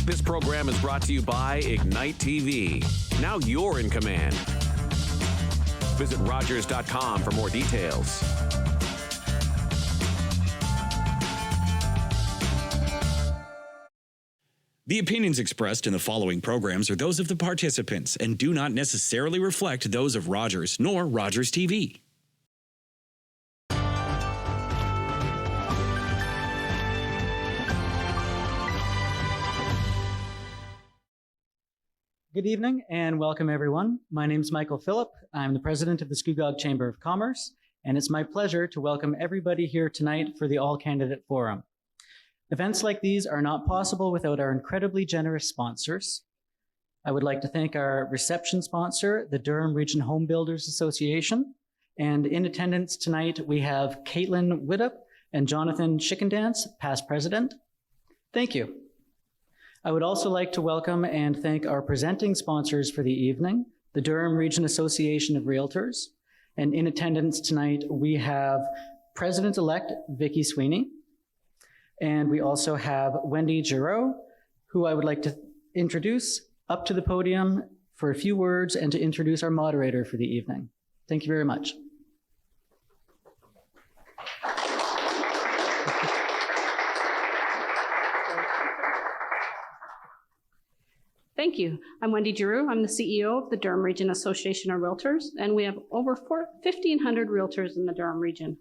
This program is brought to you by Ignite TV. Now you're in command. Visit Rogers.com for more details. The opinions expressed in the following programs are those of the participants and do not necessarily reflect those of Rogers nor Rogers TV. Good evening and welcome everyone. My name is Michael Phillip. I'm the president of the Scugog Chamber of Commerce, and it's my pleasure to welcome everybody here tonight for the All Candidate Forum. Events like these are not possible without our incredibly generous sponsors. I would like to thank our reception sponsor, the Durham Region Home Builders Association. And in attendance tonight, we have Caitlin Widdop and Jonathan Chickendance, past president. Thank you. I would also like to welcome and thank our presenting sponsors for the evening, the Durham Region Association of Realtors. And in attendance tonight, we have President-elect Vicky Sweeney. And we also have Wendy Giroux, who I would like to introduce up to the podium for a few words and to introduce our moderator for the evening. Thank you very much. Thank you. I'm Wendy Giroux. I'm the CEO of the Durham Region Association of Realtors, and we have over 1,500 realtors in the Durham region.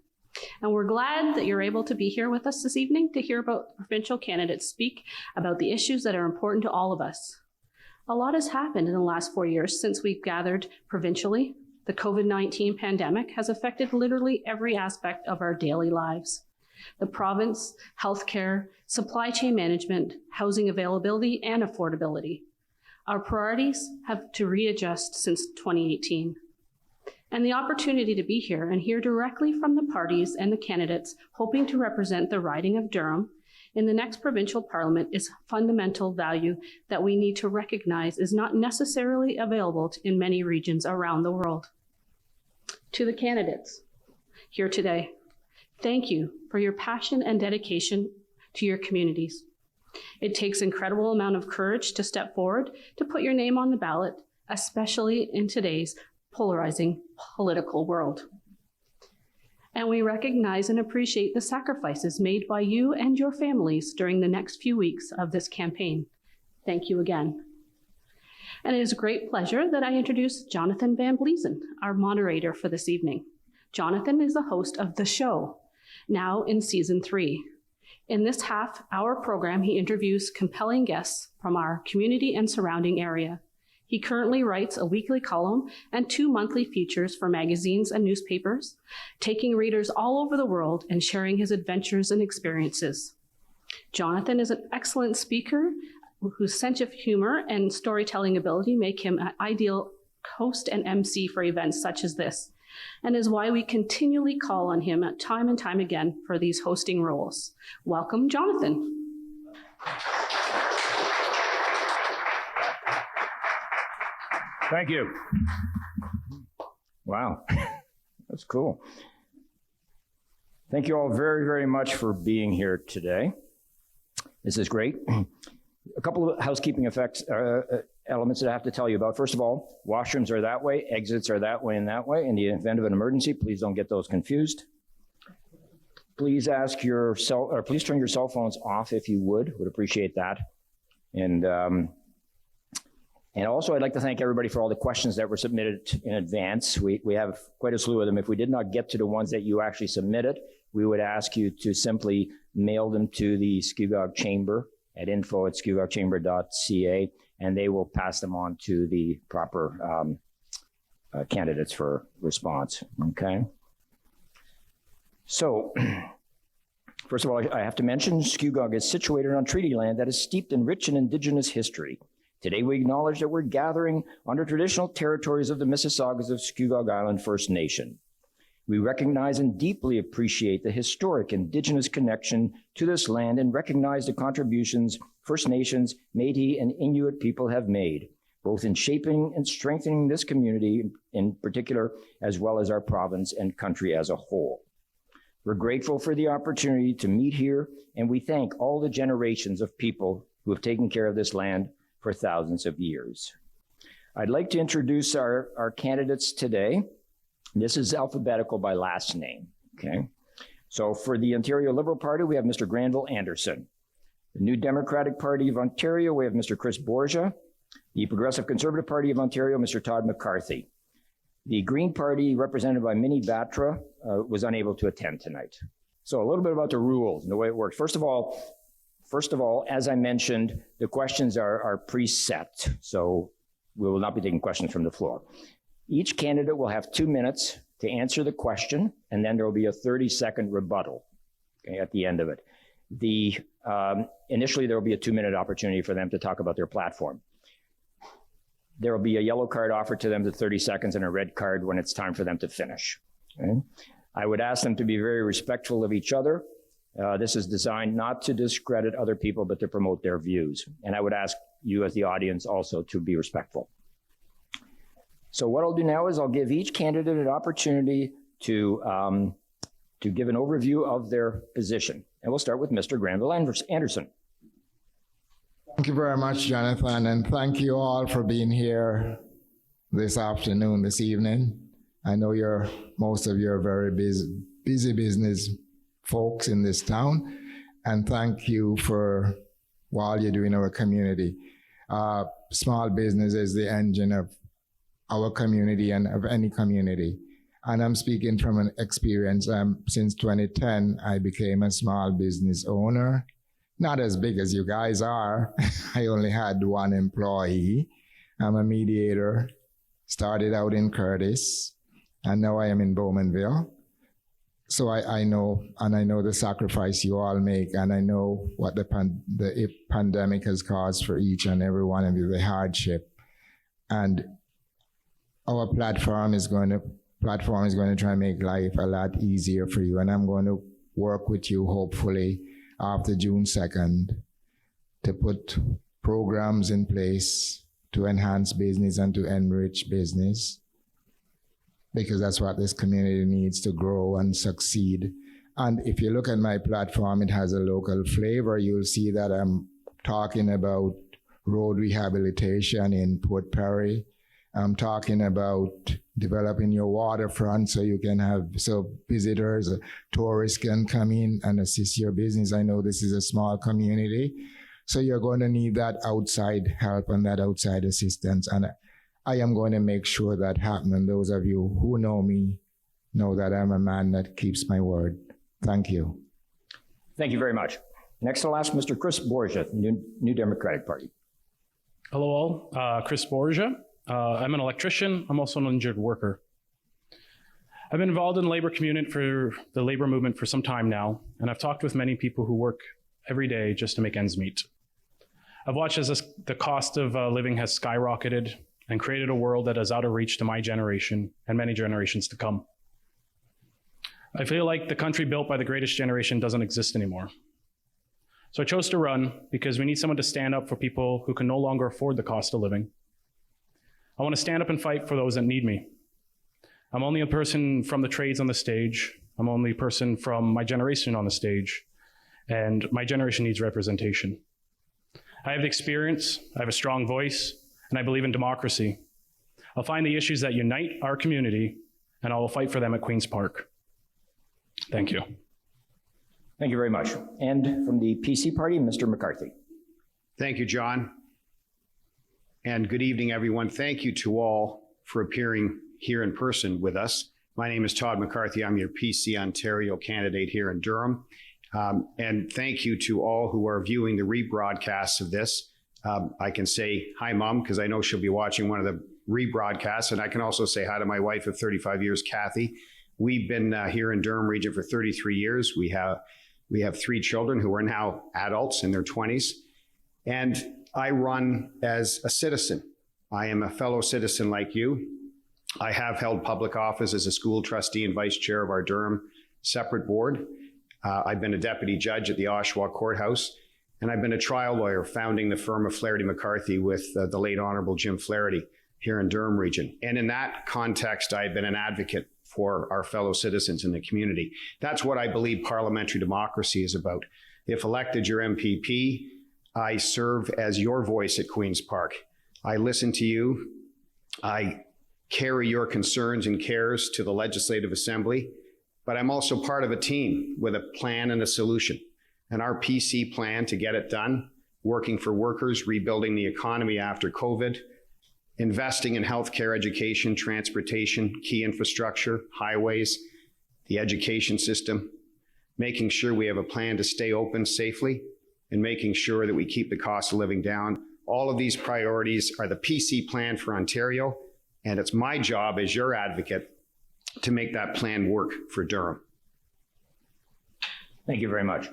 And we're glad that you're able to be here with us this evening to hear about provincial candidates speak about the issues that are important to all of us. A lot has happened in the last 4 years since we've gathered provincially. The COVID-19 pandemic has affected literally every aspect of our daily lives. The province, healthcare, supply chain management, housing availability, and affordability. Our priorities have to readjust since 2018. And the opportunity to be here and hear directly from the parties and the candidates hoping to represent the riding of Durham in the next provincial parliament is fundamental value that we need to recognize is not necessarily available in many regions around the world. To the candidates here today, thank you for your passion and dedication to your communities. It takes an incredible amount of courage to step forward to put your name on the ballot, especially in today's polarizing political world. And we recognize and appreciate the sacrifices made by you and your families during the next few weeks of this campaign. Thank you again. And it is a great pleasure that I introduce Jonathan Van Bleesen, our moderator for this evening. Jonathan is the host of The Show, now in season 3. In this half-hour program, he interviews compelling guests from our community and surrounding area. He currently writes a weekly column and 2 monthly features for magazines and newspapers, taking readers all over the world and sharing his adventures and experiences. Jonathan is an excellent speaker whose sense of humor and storytelling ability make him an ideal host and MC for events such as this, and is why we continually call on him time and time again for these hosting roles. Welcome, Jonathan. Thank you. Wow, that's cool. Thank you all very, very much for being here today. This is great. A couple of housekeeping elements that I have to tell you about. First of all, washrooms are that way, exits are that way and that way. In the event of an emergency, please don't get those confused. Please please turn your cell phones off if you would appreciate that. And also, I'd like to thank everybody for all the questions that were submitted in advance. We have quite a slew of them. If we did not get to the ones that you actually submitted, we would ask you to simply mail them to the Scugog Chamber at info@scugogchamber.ca, and they will pass them on to the proper candidates for response, okay? So, first of all, I have to mention Scugog is situated on treaty land that is steeped in rich and Indigenous history. Today, we acknowledge that we're gathering under traditional territories of the Mississaugas of Scugog Island First Nation. We recognize and deeply appreciate the historic Indigenous connection to this land and recognize the contributions First Nations, Métis, and Inuit people have made, both in shaping and strengthening this community in particular, as well as our province and country as a whole. We're grateful for the opportunity to meet here, and we thank all the generations of people who have taken care of this land for thousands of years. I'd like to introduce our candidates today. This is alphabetical by last name, okay? So for the Ontario Liberal Party, we have Mr. Granville Anderson. The New Democratic Party of Ontario, we have Mr. Chris Borgia. The Progressive Conservative Party of Ontario, Mr. Todd McCarthy. The Green Party, represented by Minnie Batra, was unable to attend tonight. So a little bit about the rules and the way it works. First of all, as I mentioned, the questions are preset, so we will not be taking questions from the floor. Each candidate will have 2 minutes to answer the question, and then there will be a 30-second rebuttal, okay, at the end of it. Initially, there will be a 2-minute opportunity for them to talk about their platform. There will be a yellow card offered to them to 30 seconds and a red card when it's time for them to finish. Okay? I would ask them to be very respectful of each other. This is designed not to discredit other people, but to promote their views. And I would ask you as the audience also to be respectful. So what I'll do now is I'll give each candidate an opportunity to give an overview of their position. And we'll start with Mr. Granville Anderson. Thank you very much, Jonathan, and thank you all for being here this afternoon, this evening. I know most of you are very busy business folks in this town, and thank you for what you're doing in our community. Small business is the engine of our community and of any community. And I'm speaking from an experience. Since 2010, I became a small business owner. Not as big as you guys are. I only had 1 employee. I'm a mediator. Started out in Curtis, and now I am in Bowmanville. So I know the sacrifice you all make, and I know what the pandemic has caused for each and every one of you, the hardship. And our platform is going to try and make life a lot easier for you, and I'm going to work with you, hopefully, after June 2nd, to put programs in place to enhance business and to enrich business, because that's what this community needs to grow and succeed. And if you look at my platform, it has a local flavor. You'll see that I'm talking about road rehabilitation in Port Perry. I'm talking about developing your waterfront so visitors, tourists can come in and assist your business. I know this is a small community, so you're going to need that outside help and that outside assistance. And I am going to make sure that happens. And those of you who know me know that I'm a man that keeps my word. Thank you. Thank you very much. Next, I'll ask Mr. Chris Borgia, New Democratic Party. Hello all, Chris Borgia. I'm an electrician. I'm also an injured worker. I've been involved in the labor movement for some time now, and I've talked with many people who work every day just to make ends meet. I've watched as the cost of living has skyrocketed and created a world that is out of reach to my generation and many generations to come. I feel like the country built by the greatest generation doesn't exist anymore. So I chose to run because we need someone to stand up for people who can no longer afford the cost of living. I want to stand up and fight for those that need me. I'm only a person from the trades on the stage. I'm only a person from my generation on the stage, and my generation needs representation. I have the experience, I have a strong voice, and I believe in democracy. I'll find the issues that unite our community, and I will fight for them at Queen's Park. Thank you. Thank you very much. And from the PC Party, Mr. McCarthy. Thank you, John. And good evening, everyone. Thank you to all for appearing here in person with us. My name is Todd McCarthy. I'm your PC Ontario candidate here in Durham. And thank you to all who are viewing the rebroadcasts of this. I can say hi, Mom, because I know she'll be watching one of the rebroadcasts. And I can also say hi to my wife of 35 years, Kathy. We've been here in Durham region for 33 years. We have 3 children who are now adults in their 20s. And I run as a citizen. I am a fellow citizen like you. I have held public office as a school trustee and vice chair of our Durham separate board. I've been a deputy judge at the Oshawa Courthouse, and I've been a trial lawyer founding the firm of Flaherty McCarthy with the late Honorable Jim Flaherty here in Durham region. And in that context, I've been an advocate for our fellow citizens in the community. That's what I believe parliamentary democracy is about. If elected, your MPP, I serve as your voice at Queen's Park. I listen to you. I carry your concerns and cares to the Legislative Assembly, but I'm also part of a team with a plan and a solution. And our PC plan to get it done, working for workers, rebuilding the economy after COVID, investing in healthcare, education, transportation, key infrastructure, highways, the education system, making sure we have a plan to stay open safely, and making sure that we keep the cost of living down. All of these priorities are the PC plan for Ontario, and it's my job as your advocate to make that plan work for Durham. Thank you very much.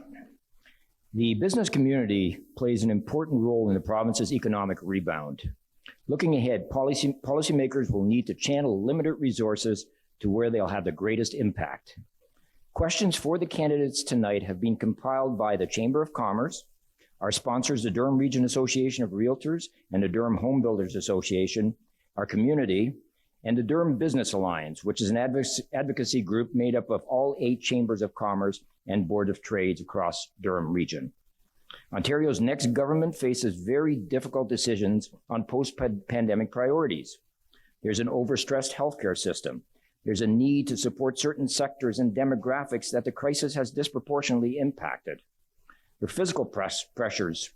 The business community plays an important role in the province's economic rebound. Looking ahead, policymakers will need to channel limited resources to where they'll have the greatest impact. Questions for the candidates tonight have been compiled by the Chamber of Commerce, our sponsors, the Durham Region Association of Realtors and the Durham Home Builders Association, our community, and the Durham Business Alliance, which is an advocacy group made up of all 8 chambers of commerce and board of trades across Durham region. Ontario's next government faces very difficult decisions on post-pandemic priorities. There's an overstressed healthcare system. There's a need to support certain sectors and demographics that the crisis has disproportionately impacted. There are physical pressures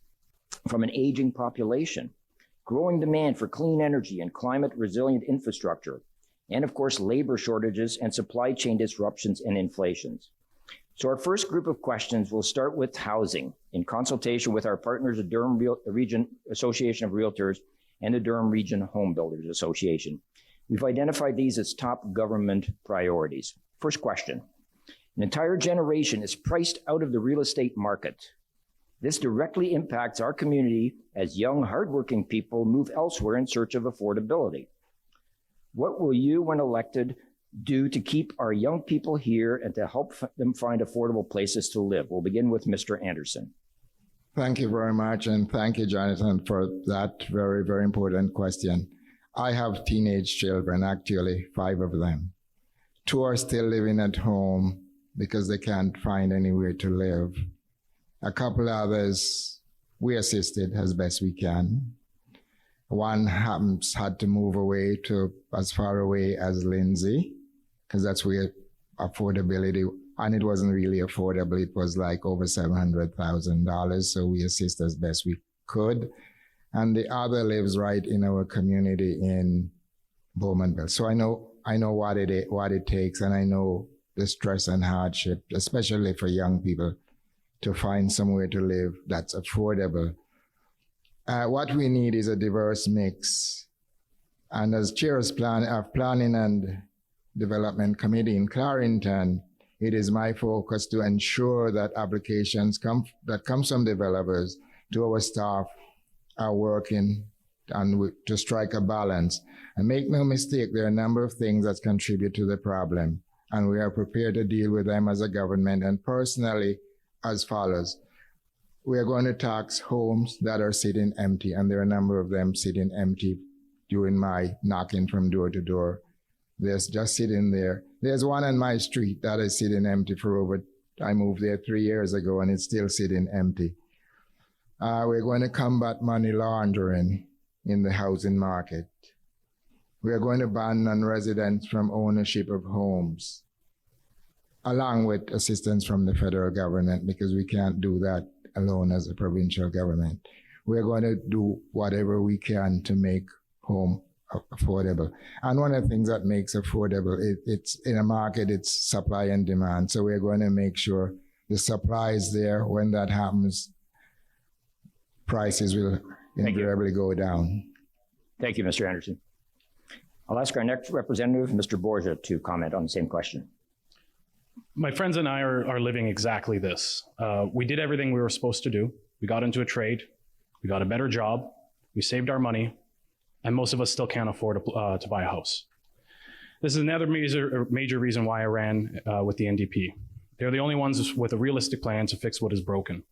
from an aging population, growing demand for clean energy and climate-resilient infrastructure, and of course, labor shortages and supply chain disruptions and inflations. So our first group of questions will start with housing in consultation with our partners, the Durham Region Association of Realtors and the Durham Region Home Builders Association. We've identified these as top government priorities. First question. An entire generation is priced out of the real estate market. This directly impacts our community as young, hardworking people move elsewhere in search of affordability. What will you, when elected, do to keep our young people here and to help them find affordable places to live? We'll begin with Mr. Anderson. Thank you very much, and thank you, Jonathan, for that very, very important question. I have teenage children, actually 5 of them. 2 are still living at home because they can't find anywhere to live. A couple others we assisted as best we can. One had to move away to as far away as Lindsay, because that's where affordability, and it wasn't really affordable. It was like over $700,000, so we assist as best we could. And the other lives right in our community in Bowmanville. So I know what it takes, and I know the stress and hardship, especially for young people, to find somewhere to live that's affordable. What we need is a diverse mix. And as chair of Planning and Development Committee in Clarington, it is my focus to ensure that applications that come from developers to our staff are working and to strike a balance. And make no mistake, there are a number of things that contribute to the problem, and we are prepared to deal with them as a government and personally as follows. We are going to tax homes that are sitting empty, and there are a number of them sitting empty during my knocking from door to door. There's just sitting there. There's one on my street that is sitting empty I moved there 3 years ago, and it's still sitting empty. We're going to combat money laundering in the housing market. We are going to ban non-residents from ownership of homes, along with assistance from the federal government, because we can't do that alone as a provincial government. We're going to do whatever we can to make home affordable. And one of the things that makes affordable, it's in a market, it's supply and demand. So we're going to make sure the supply is there. When that happens, prices will invariably go down. Thank you, Mr. Anderson. I'll ask our next representative, Mr. Borja, to comment on the same question. My friends and I are living exactly this. We did everything we were supposed to do. We got into a trade. We got a better job. We saved our money. And most of us still can't afford to buy a house. This is another major reason why I ran with the NDP. They're the only ones with a realistic plan to fix what is broken.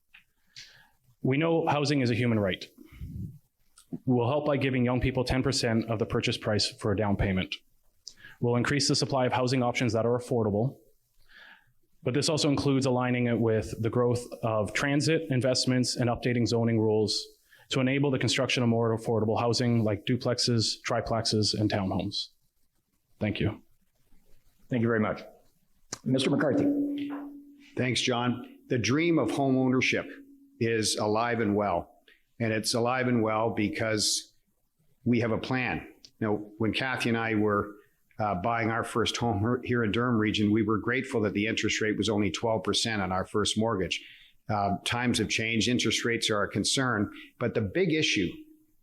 We know housing is a human right. We'll help by giving young people 10% of the purchase price for a down payment. We'll increase the supply of housing options that are affordable. But this also includes aligning it with the growth of transit investments and updating zoning rules to enable the construction of more affordable housing like duplexes, triplexes, and townhomes. Thank you. Thank you very much. Mr. McCarthy. Thanks, John. The dream of home ownership is alive and well. And it's alive and well because we have a plan. Now, when Kathy and I were buying our first home here in Durham region, we were grateful that the interest rate was only 12% on our first mortgage. Times have changed. Interest rates are a concern. But the big issue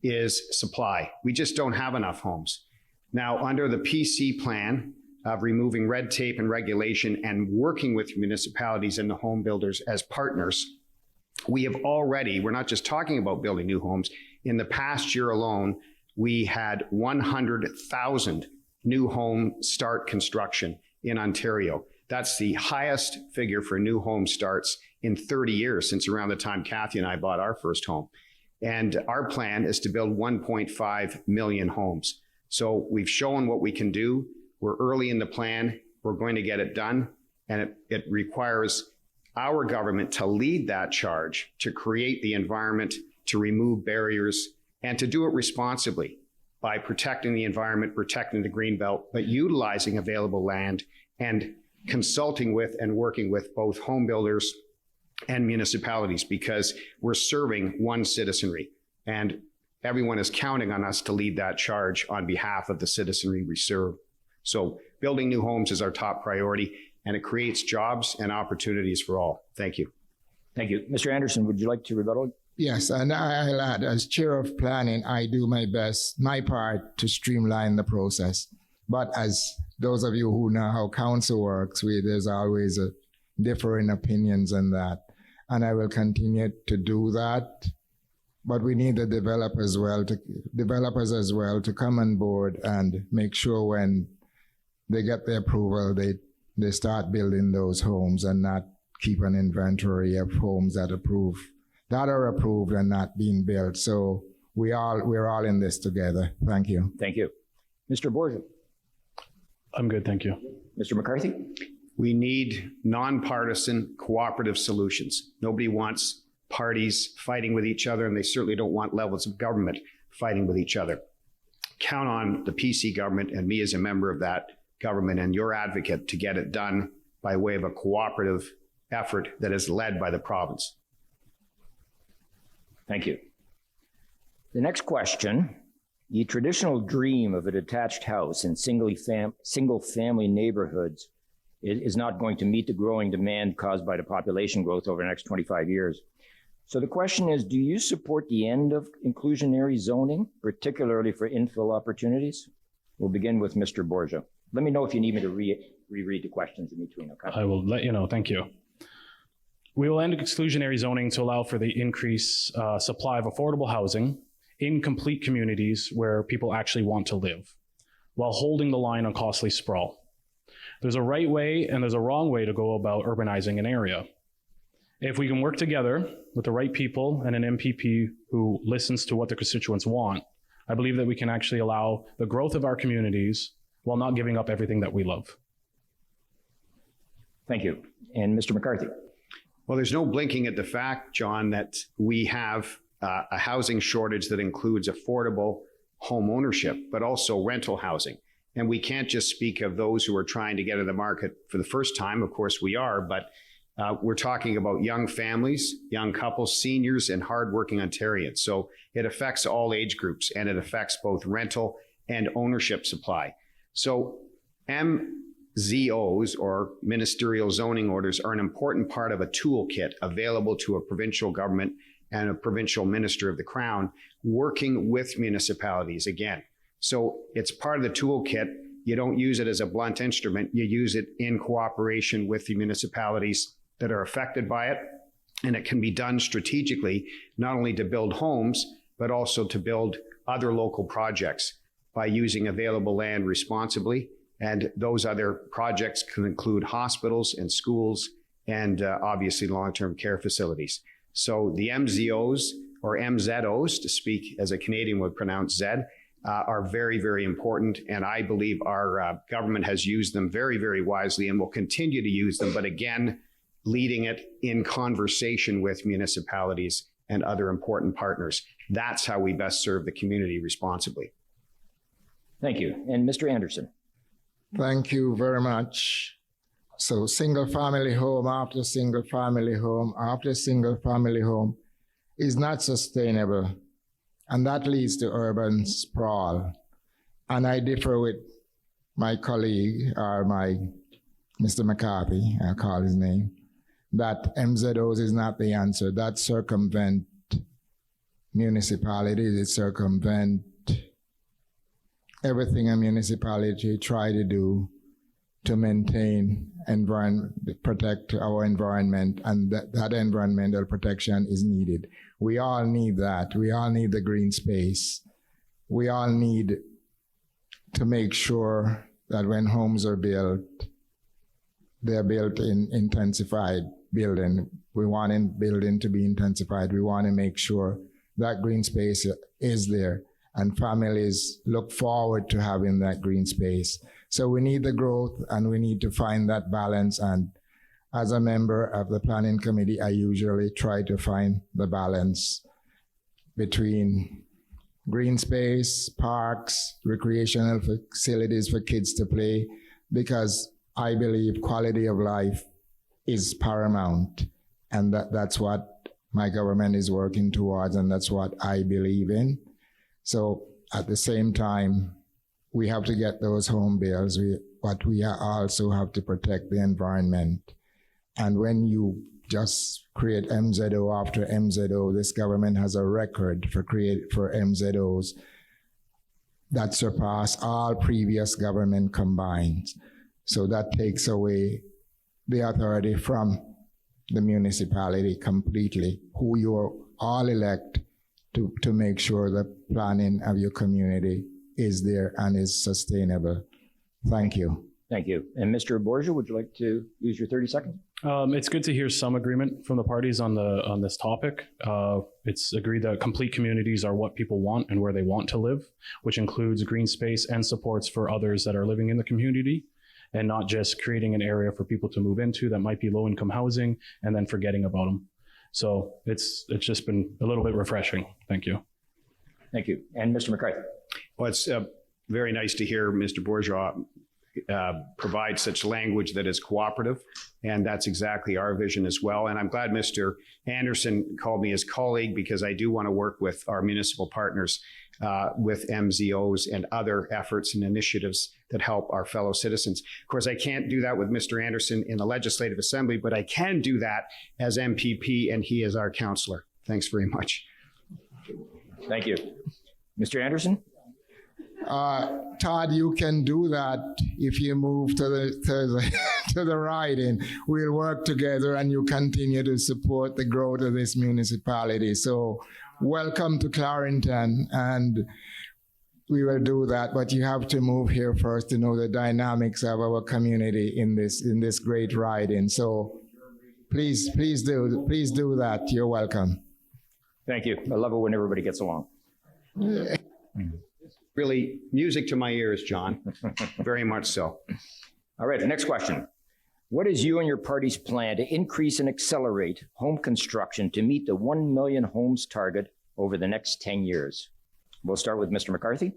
is supply. We just don't have enough homes. Now, under the PC plan of removing red tape and regulation and working with municipalities and the home builders as partners, we have already, we're not just talking about building new homes. In the past year alone, we had 100,000 new home start construction in Ontario. That's the highest figure for new home starts in 30 years, since around the time Kathy and I bought our first home. And our plan is to build 1.5 million homes. So we've shown what we can do. We're early in the plan. We're going to get it done. And it requires our government to lead that charge, to create the environment, to remove barriers, and to do it responsibly by protecting the environment, protecting the greenbelt, but utilizing available land and consulting with and working with both home builders and municipalities, because we're serving one citizenry and everyone is counting on us to lead that charge on behalf of the citizenry we serve. So building new homes is our top priority, and it creates jobs and opportunities for all. Thank you. Thank you. Mr. Anderson, would you like to rebuttal? Yes, and I'll add, as chair of planning, I do my best, my part, to streamline the process. But as those of you who know how council works, there's always a differing opinions on that. And I will continue to do that. But we need the developers as well to come on board and make sure when they get the approval, they start building those homes and not keep an inventory of homes that are approved and not being built. So we're all in this together. Thank you. Thank you. Mr. Borja. I'm good, thank you. Mr. McCarthy. We need nonpartisan cooperative solutions. Nobody wants parties fighting with each other, and they certainly don't want levels of government fighting with each other. Count on the PC government and me as a member of that government and your advocate to get it done by way of a cooperative effort that is led by the province. Thank you. The next question, the traditional dream of a detached house in single-family neighborhoods is not going to meet the growing demand caused by the population growth over the next 25 years. So the question is, do you support the end of inclusionary zoning, particularly for infill opportunities? We'll begin with Mr. Borja. Let me know if you need me to reread the questions in between, okay? I will let you know, thank you. We will end exclusionary zoning to allow for the increased supply of affordable housing in complete communities where people actually want to live, while holding the line on costly sprawl. There's a right way and there's a wrong way to go about urbanizing an area. If we can work together with the right people and an MPP who listens to what the constituents want, I believe that we can actually allow the growth of our communities while not giving up everything that we love. Thank you. And Mr. McCarthy. Well, there's no blinking at the fact, John, that we have a housing shortage that includes affordable home ownership, but also rental housing. And we can't just speak of those who are trying to get in the market for the first time. Of course we are, but we're talking about young families, young couples, seniors, and hardworking Ontarians. So it affects all age groups, and it affects both rental and ownership supply. So MZOs, or ministerial zoning orders, are an important part of a toolkit available to a provincial government and a provincial minister of the Crown working with municipalities again. So it's part of the toolkit. You don't use it as a blunt instrument. You use it in cooperation with the municipalities that are affected by it. And it can be done strategically, not only to build homes, but also to build other local projects by using available land responsibly. And those other projects can include hospitals and schools and obviously long-term care facilities. So the MZOs, or MZOs, to speak as a Canadian would pronounce Z, are very, very important. And I believe our government has used them very, very wisely and will continue to use them. But again, leading it in conversation with municipalities and other important partners. That's how we best serve the community responsibly. Thank you. And Mr. Anderson. Thank you very much. So single family home after single family home after single family home is not sustainable. And that leads to urban sprawl. And I differ with my colleague, or Mr. McCarthy, I'll call his name, that MZOs is not the answer. That circumvent municipalities, it circumvent everything a municipality try to do to maintain protect our environment, and that environmental protection is needed. We all need that. We all need the green space. We all need to make sure that when homes are built, they're built in intensified building. We want building to be intensified. We want to make sure that green space is there, and families look forward to having that green space. So we need the growth, and we need to find that balance. And as a member of the planning committee, I usually try to find the balance between green space, parks, recreational facilities for kids to play, because I believe quality of life is paramount. And that's what my government is working towards, and that's what I believe in. So at the same time, we have to get those home bills, but we also have to protect the environment. And when you just create MZO after MZO, this government has a record for MZOs that surpass all previous government combined. So that takes away the authority from the municipality completely, who you all elect to make sure the planning of your community is there and is sustainable. Thank you. Thank you. And Mr. Borgia, would you like to use your 30 seconds? It's good to hear some agreement from the parties on this topic. It's agreed that complete communities are what people want and where they want to live, which includes green space and supports for others that are living in the community, and not just creating an area for people to move into that might be low-income housing and then forgetting about them. So it's just been a little bit refreshing. Thank you. Thank you. And Mr. McCarthy. Well, it's very nice to hear Mr. Bourgeois provide such language that is cooperative, and that's exactly our vision as well. And I'm glad Mr. Anderson called me his colleague, because I do want to work with our municipal partners with MZOs and other efforts and initiatives that help our fellow citizens. Of course, I can't do that with Mr. Anderson in the Legislative Assembly, but I can do that as MPP, and he is our councillor. Thanks very much. Thank you. Mr. Anderson? Todd, you can do that if you move to the riding. We'll work together, and you continue to support the growth of this municipality. So welcome to Clarington, and we will do that. But you have to move here first to know the dynamics of our community in this great riding. So please do that. You're welcome. Thank you. I love it when everybody gets along. Really music to my ears, John. Very much so. All right, the next question. What is you and your party's plan to increase and accelerate home construction to meet the 1 million homes target over the next 10 years? We'll start with Mr. McCarthy.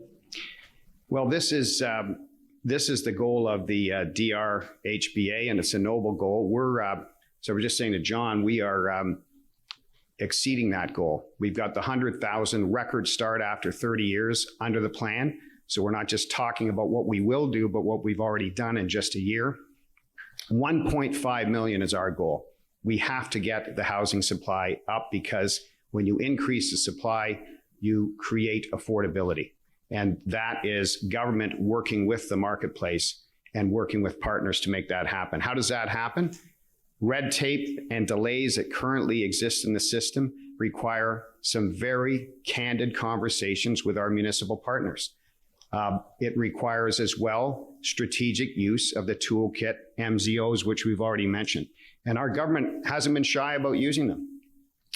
Well, this is the goal of the DRHBA, and it's a noble goal. So we're just saying to John, we are exceeding that goal. We've got the 100,000 record start after 30 years under the plan. So we're not just talking about what we will do, but what we've already done in just a year. 1.5 million is our goal. We have to get the housing supply up, because when you increase the supply, you create affordability. And that is government working with the marketplace and working with partners to make that happen. How does that happen? Red tape and delays that currently exist in the system require some very candid conversations with our municipal partners. It requires as well strategic use of the toolkit MZOs, which we've already mentioned. And our government hasn't been shy about using them.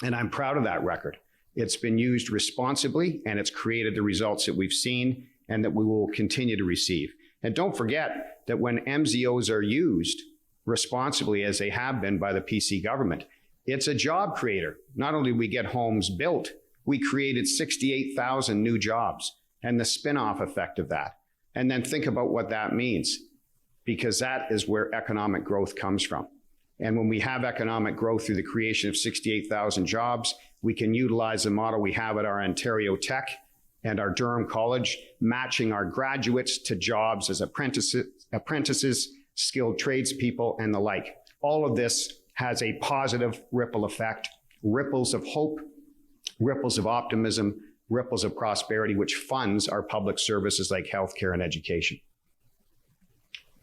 And I'm proud of that record. It's been used responsibly, and it's created the results that we've seen and that we will continue to receive. And don't forget that when MZOs are used responsibly, as they have been by the PC government, it's a job creator. Not only do we get homes built, we created 68,000 new jobs and the spin-off effect of that. And then think about what that means, because that is where economic growth comes from. And when we have economic growth through the creation of 68,000 jobs, we can utilize the model we have at our Ontario Tech and our Durham College, matching our graduates to jobs as apprentices, skilled tradespeople, and the like. All of this has a positive ripple effect, ripples of hope, ripples of optimism, ripples of prosperity, which funds our public services like healthcare and education.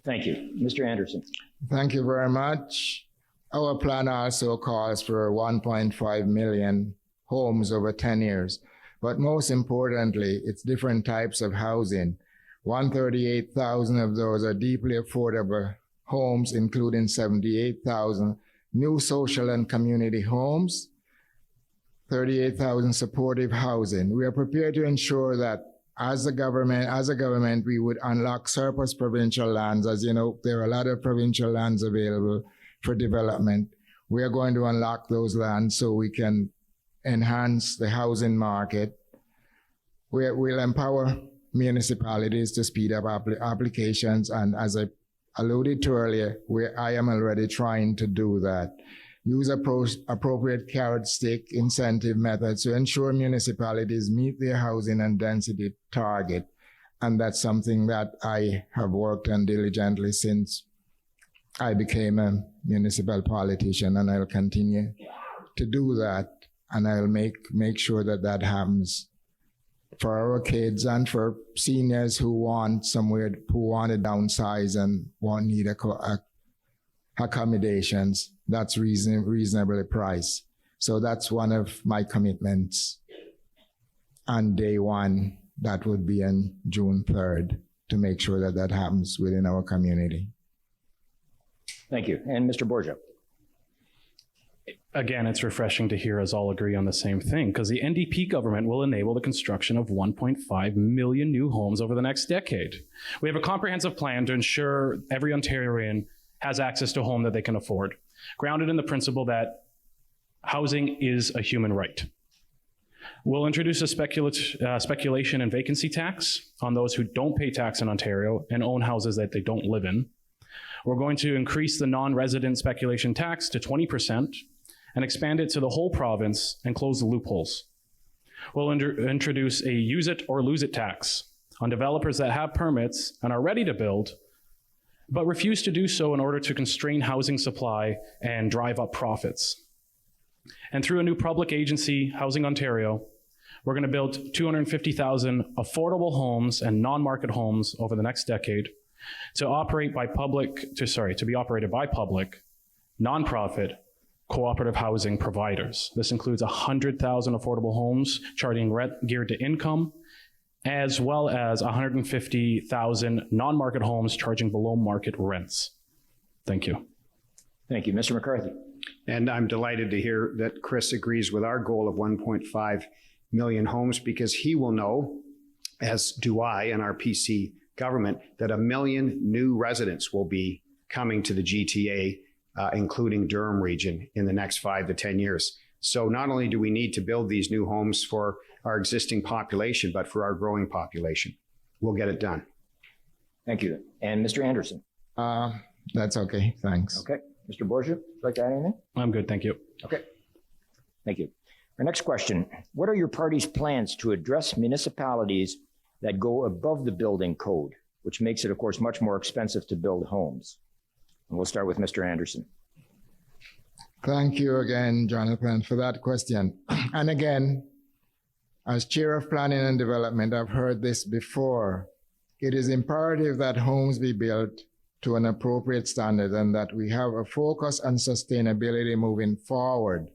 Thank you. Mr. Anderson. Thank you very much. Our plan also calls for 1.5 million homes over 10 years. But most importantly, it's different types of housing. 138,000 of those are deeply affordable homes, including 78,000 new social and community homes, 38,000 supportive housing. We are prepared to ensure that as a government, we would unlock surplus provincial lands. As you know, there are a lot of provincial lands available for development. We are going to unlock those lands so we can enhance the housing market. We'll empower municipalities to speed up applications. And as I alluded to earlier, I am already trying to do that. Use appropriate carrot stick incentive methods to ensure municipalities meet their housing and density target. And that's something that I have worked on diligently since I became a municipal politician, and I'll continue to do that. And I'll make sure that that happens for our kids and for seniors who want somewhere, who want to downsize and need accommodations that's reasonably priced. So that's one of my commitments on day one. That would be on June 3rd, to make sure that that happens within our community. Thank you. And Mr. Borgia. Again, it's refreshing to hear us all agree on the same thing, because the NDP government will enable the construction of 1.5 million new homes over the next decade. We have a comprehensive plan to ensure every Ontarian has access to a home that they can afford, grounded in the principle that housing is a human right. We'll introduce a speculation and vacancy tax on those who don't pay tax in Ontario and own houses that they don't live in. We're going to increase the non-resident speculation tax to 20% and expand it to the whole province and close the loopholes. We'll introduce a use it or lose it tax on developers that have permits and are ready to build, but refuse to do so in order to constrain housing supply and drive up profits. And through a new public agency, Housing Ontario, we're going to build 250,000 affordable homes and non-market homes over the next decade to be operated by public, nonprofit, cooperative housing providers. This includes 100,000 affordable homes charging rent geared to income, as well as 150,000 non-market homes charging below market rents. Thank you. Thank you. Mr. McCarthy. And I'm delighted to hear that Chris agrees with our goal of 1.5 million homes, because he will know, as do I and our PC government, that 1 million new residents will be coming to the GTA, including Durham region, in the next 5 to 10 years. So not only do we need to build these new homes for our existing population, but for our growing population. We'll get it done. Thank you. And Mr. Anderson. That's okay. Thanks. Okay. Mr. Borgia, would you like to add anything? I'm good, thank you. Okay. Thank you. Our next question. What are your party's plans to address municipalities that go above the building code, which makes it, of course, much more expensive to build homes? And we'll start with Mr. Anderson. Thank you again, Jonathan, for that question. And again, as Chair of Planning and Development, I've heard this before. It is imperative that homes be built to an appropriate standard and that we have a focus on sustainability moving forward.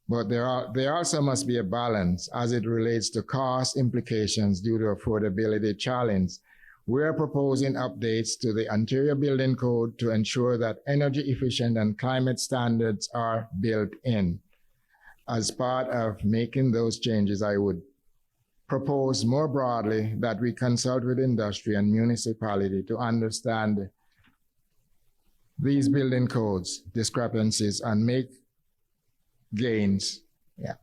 But there also must be a balance as it relates to cost implications due to affordability challenge. We are proposing updates to the Ontario Building Code to ensure that energy efficient and climate standards are built in. as part of making those changes, I would propose more broadly that we consult with industry and municipality to understand these building codes discrepancies and make gains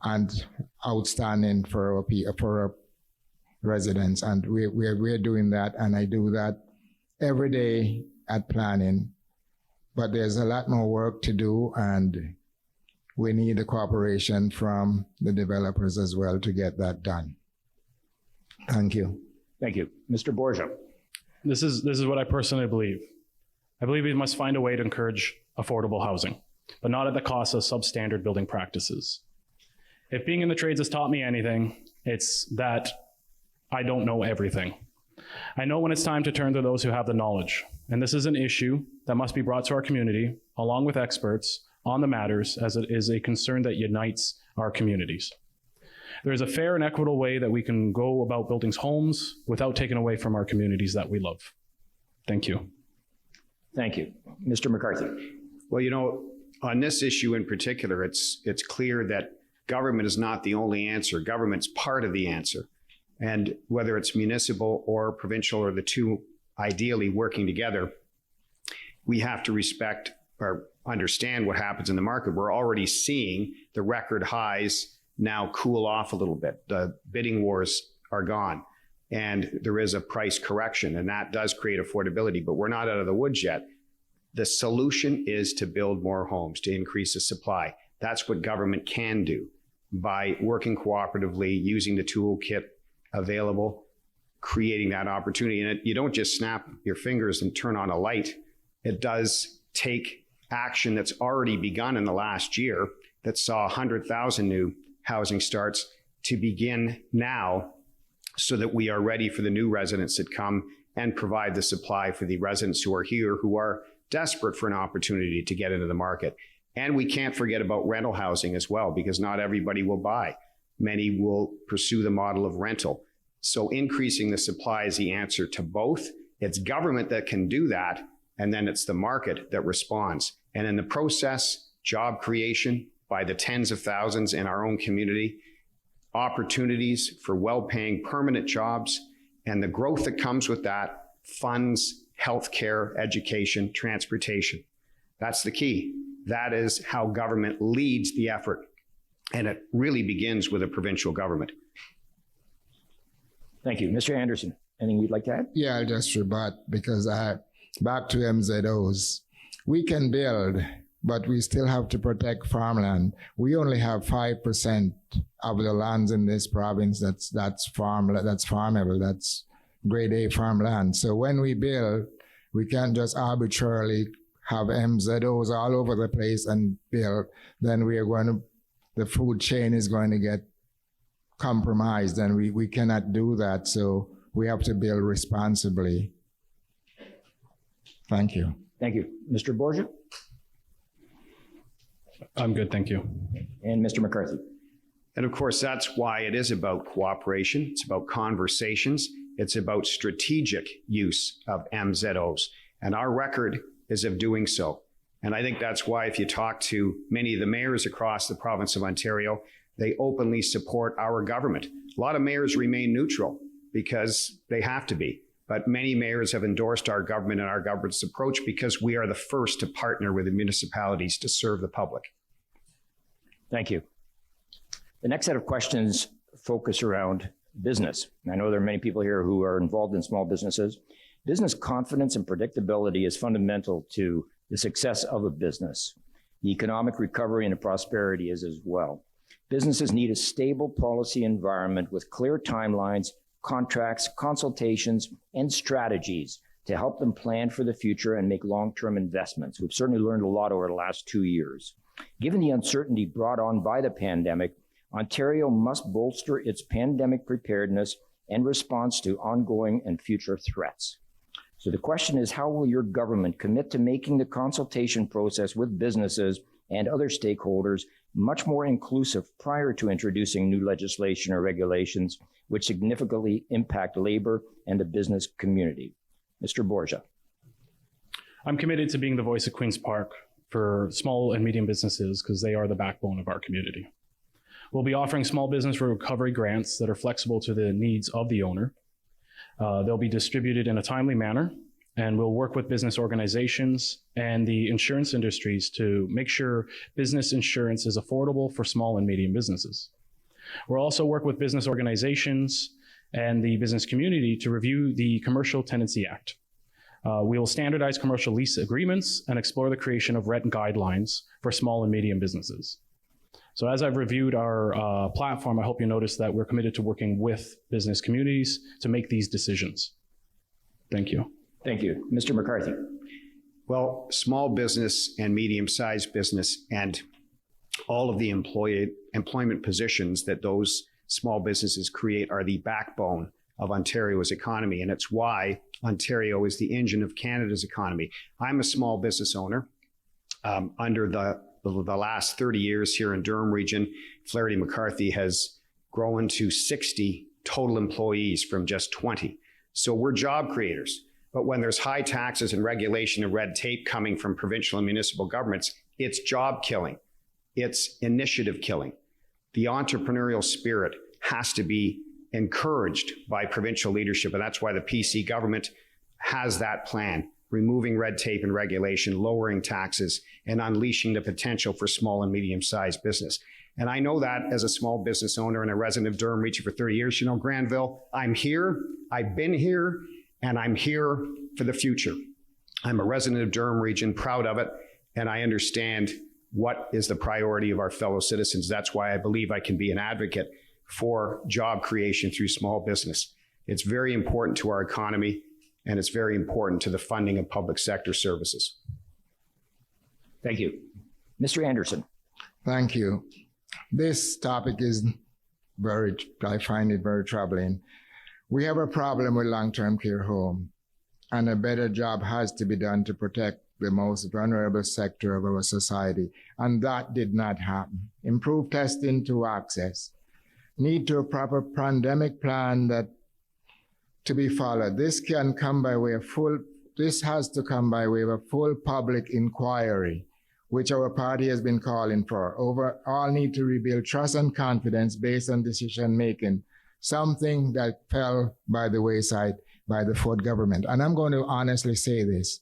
and outstanding for our residents. And we're doing that, and I do that every day at planning. But there's a lot more work to do, and we need the cooperation from the developers as well to get that done. Thank you. Thank you. Mr. Borgia. This is what I personally believe. I believe we must find a way to encourage affordable housing, but not at the cost of substandard building practices. If being in the trades has taught me anything, it's that I don't know everything. I know when it's time to turn to those who have the knowledge, and this is an issue that must be brought to our community, along with experts on the matters, as it is a concern that unites our communities. There is a fair and equitable way that we can go about building homes without taking away from our communities that we love. Thank you. Thank you. Mr. McCarthy. Well, you know, on this issue in particular, it's clear that government is not the only answer. Government's part of the answer. And whether it's municipal or provincial or the two ideally working together, we have to respect or understand what happens in the market. We're already seeing the record highs now cool off a little bit. The bidding wars are gone, and there is a price correction, and that does create affordability, but we're not out of the woods yet. The solution is to build more homes, to increase the supply. That's what government can do by working cooperatively, using the toolkit available, creating that opportunity. And you don't just snap your fingers and turn on a light. It does take action that's already begun in the last year that saw 100,000 new housing starts to begin now so that we are ready for the new residents that come and provide the supply for the residents who are here, who are desperate for an opportunity to get into the market. And we can't forget about rental housing as well, because not everybody will buy. Many will pursue the model of rental. So increasing the supply is the answer to both. It's government that can do that, and then it's the market that responds. And in the process, job creation by the tens of thousands in our own community, opportunities for well-paying permanent jobs, and the growth that comes with that funds healthcare, education, transportation. That's the key. That is how government leads the effort. And it really begins with a provincial government. Thank you. Mr. Anderson, anything you'd like to add? Yeah, I'll just rebut, because back to MZOs. We can build, but we still have to protect farmland. We only have 5% of the lands in this province that's farmable, that's grade A farmland. So when we build, we can't just arbitrarily have MZOs all over the place and build. Then the food chain is going to get compromised, and we cannot do that. So we have to build responsibly. Thank you. Thank you. Mr. Borgia? I'm good, thank you. And Mr. McCarthy? And of course, that's why it is about cooperation. It's about conversations. It's about strategic use of MZOs. And our record is of doing so. And I think that's why if you talk to many of the mayors across the province of Ontario, they openly support our government. A lot of mayors remain neutral because they have to be. But many mayors have endorsed our government and our government's approach because we are the first to partner with the municipalities to serve the public. Thank you. The next set of questions focus around business. I know there are many people here who are involved in small businesses. Business confidence and predictability is fundamental to the success of a business. The economic recovery and prosperity is as well. Businesses need a stable policy environment with clear timelines, contracts, consultations, and strategies to help them plan for the future and make long-term investments. We've certainly learned a lot over the last 2 years. Given the uncertainty brought on by the pandemic, Ontario must bolster its pandemic preparedness and response to ongoing and future threats. So the question is, how will your government commit to making the consultation process with businesses and other stakeholders much more inclusive prior to introducing new legislation or regulations which significantly impact labor and the business community? Mr. Borgia. I'm committed to being the voice of Queen's Park for small and medium businesses because they are the backbone of our community. We'll be offering small business recovery grants that are flexible to the needs of the owner. They'll be distributed in a timely manner, and we'll work with business organizations and the insurance industries to make sure business insurance is affordable for small and medium businesses. We'll also work with business organizations and the business community to review the Commercial Tenancy Act. We will standardize commercial lease agreements and explore the creation of rent guidelines for small and medium businesses. So as I've reviewed our platform, I hope you notice that we're committed to working with business communities to make these decisions. Thank you. Thank you. Mr. McCarthy. Well, small business and medium-sized business and all of the employment positions that those small businesses create are the backbone of Ontario's economy. And it's why Ontario is the engine of Canada's economy. I'm a small business owner. Under the last 30 years here in Durham region, Flaherty McCarthy has grown to 60 total employees from just 20. So we're job creators. But when there's high taxes and regulation and red tape coming from provincial and municipal governments, it's job killing. It's initiative killing. The entrepreneurial spirit has to be encouraged by provincial leadership. And that's why the PC government has that plan, removing red tape and regulation, lowering taxes, and unleashing the potential for small and medium-sized business. And I know that as a small business owner and a resident of Durham region for 30 years, you know, Granville, I'm here, I've been here, and I'm here for the future. I'm a resident of Durham region, proud of it, and I understand what is the priority of our fellow citizens. That's why I believe I can be an advocate for job creation through small business. It's very important to our economy, and it's very important to the funding of public sector services. Thank you. Mr. Anderson. Thank you. This topic is I find it very troubling. We have a problem with long-term care home, and a better job has to be done to protect the most vulnerable sector of our society, and that did not happen. Improved testing to access. Need to a proper pandemic plan that to be followed. This has to come by way of a full public inquiry, which our party has been calling for. All need to rebuild trust and confidence based on decision making, something that fell by the wayside by the Ford government. And I'm going to honestly say this.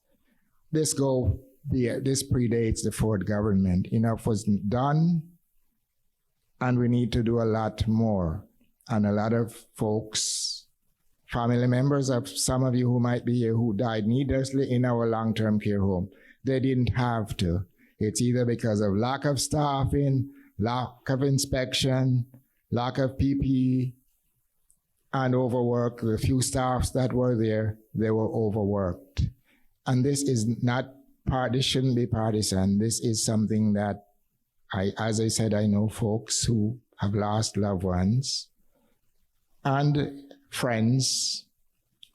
This predates the Ford government. Enough was done, and we need to do a lot more. And a lot of folks, family members of some of you who might be here, who died needlessly in our long-term care home. They didn't have to. It's either because of lack of staffing, lack of inspection, lack of PPE, and overwork. The few staffs that were there, they were overworked. And this shouldn't be partisan. This is something that as I said, I know folks who have lost loved ones and friends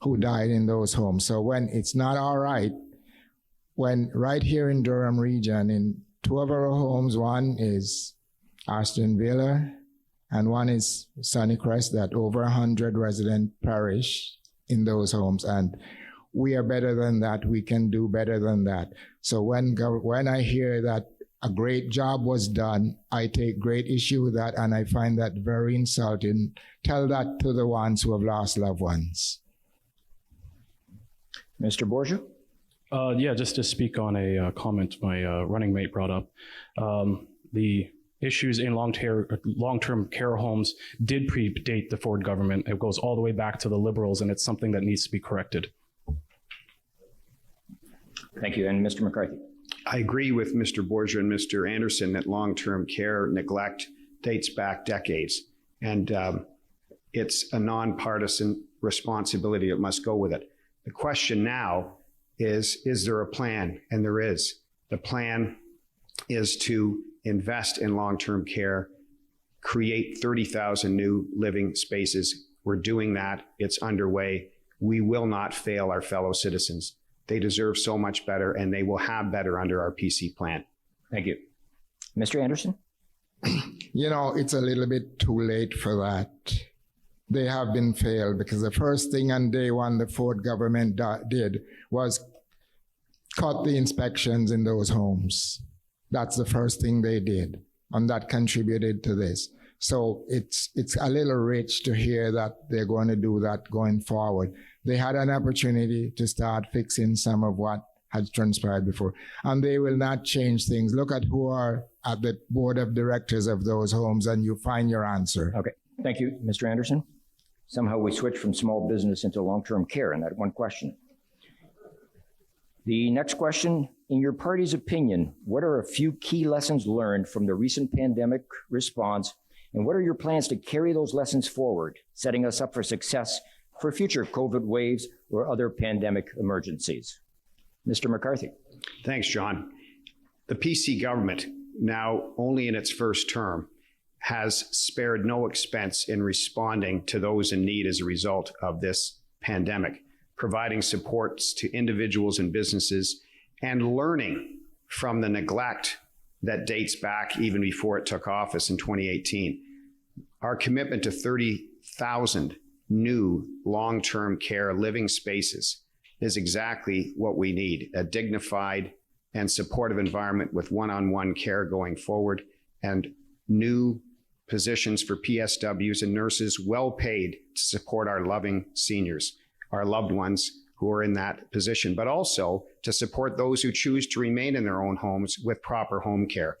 who died in those homes. So when it's not all right, when right here in Durham region, in two of our homes, one is Aston Villa and one is Sunnycrest, that over 100 resident parish in those homes. And we are better than that. We can do better than that. So when I hear that a great job was done, I take great issue with that, and I find that very insulting. Tell that to the ones who have lost loved ones. Mr. Borgia? Yeah, just to speak on a comment my running mate brought up. The issues in long-term care homes did predate the Ford government. It goes all the way back to the Liberals, and it's something that needs to be corrected. Thank you. And Mr. McCarthy? I agree with Mr. Borgia and Mr. Anderson that long-term care neglect dates back decades, and it's a nonpartisan responsibility that must go with it. The question now is there a plan? And there is. The plan is to invest in long-term care, create 30,000 new living spaces. We're doing that. It's underway. We will not fail our fellow citizens. They deserve so much better, and they will have better under our PC plan. Thank you. Mr. Anderson? You know, it's a little bit too late for that. They have been failed, because the first thing on day one the Ford government did was cut the inspections in those homes. That's the first thing they did, and that contributed to this. So it's a little rich to hear that they're going to do that going forward. They had an opportunity to start fixing some of what had transpired before, and they will not change things. Look at who are at the board of directors of those homes, and you find your answer. Okay, thank you, Mr. Anderson. Somehow we switched from small business into long-term care in that one question. The next question, in your party's opinion, what are a few key lessons learned from the recent pandemic response, and what are your plans to carry those lessons forward, setting us up for success for future COVID waves or other pandemic emergencies? Mr. McCarthy. Thanks, John. The PC government, now only in its first term, has spared no expense in responding to those in need as a result of this pandemic, providing supports to individuals and businesses, and learning from the neglect that dates back even before it took office in 2018. Our commitment to 30,000 new long-term care living spaces is exactly what we need, a dignified and supportive environment with one-on-one care going forward, and new positions for PSWs and nurses well paid to support our loving seniors, our loved ones who are in that position, but also to support those who choose to remain in their own homes with proper home care.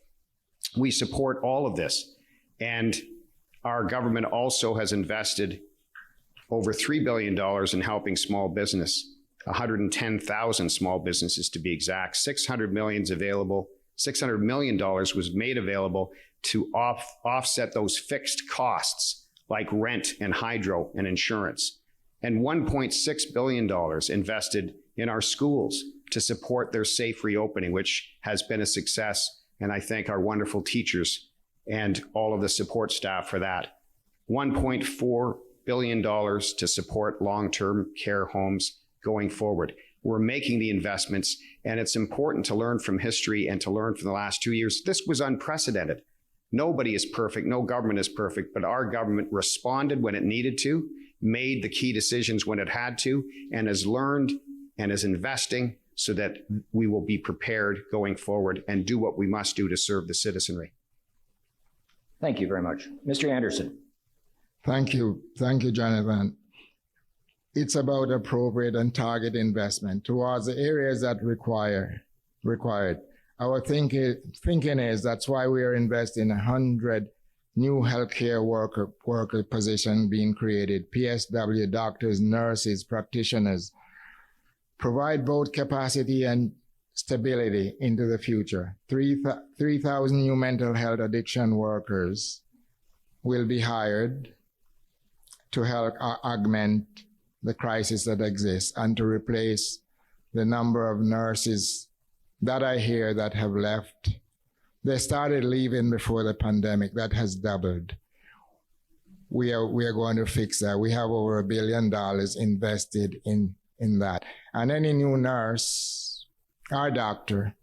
We support all of this, and our government also has invested over $3 billion in helping small business, 110,000 small businesses to be exact. $600 million was made available to offset those fixed costs like rent and hydro and insurance, and $1.6 billion invested in our schools to support their safe reopening, which has been a success. And I thank our wonderful teachers and all of the support staff for that. $1.4 billion to support long-term care homes going forward. We're making the investments, and it's important to learn from history and to learn from the last 2 years. This was unprecedented. Nobody is perfect. No government is perfect, but our government responded when it needed to, made the key decisions when it had to, and has learned and is investing so that we will be prepared going forward and do what we must do to serve the citizenry. Thank you very much. Mr. Anderson. Thank you. Thank you, Jonathan. It's about appropriate and target investment towards the areas that required. Our thinking is that's why we are investing 100 new healthcare worker positions being created, PSW, doctors, nurses, practitioners, provide both capacity and stability into the future. 3,000 new mental health addiction workers will be hired to help augment the crisis that exists and to replace the number of nurses that I hear that have left. They started leaving before the pandemic. That has doubled. We are going to fix that. We have over $1 billion invested in that. And any new nurse or doctor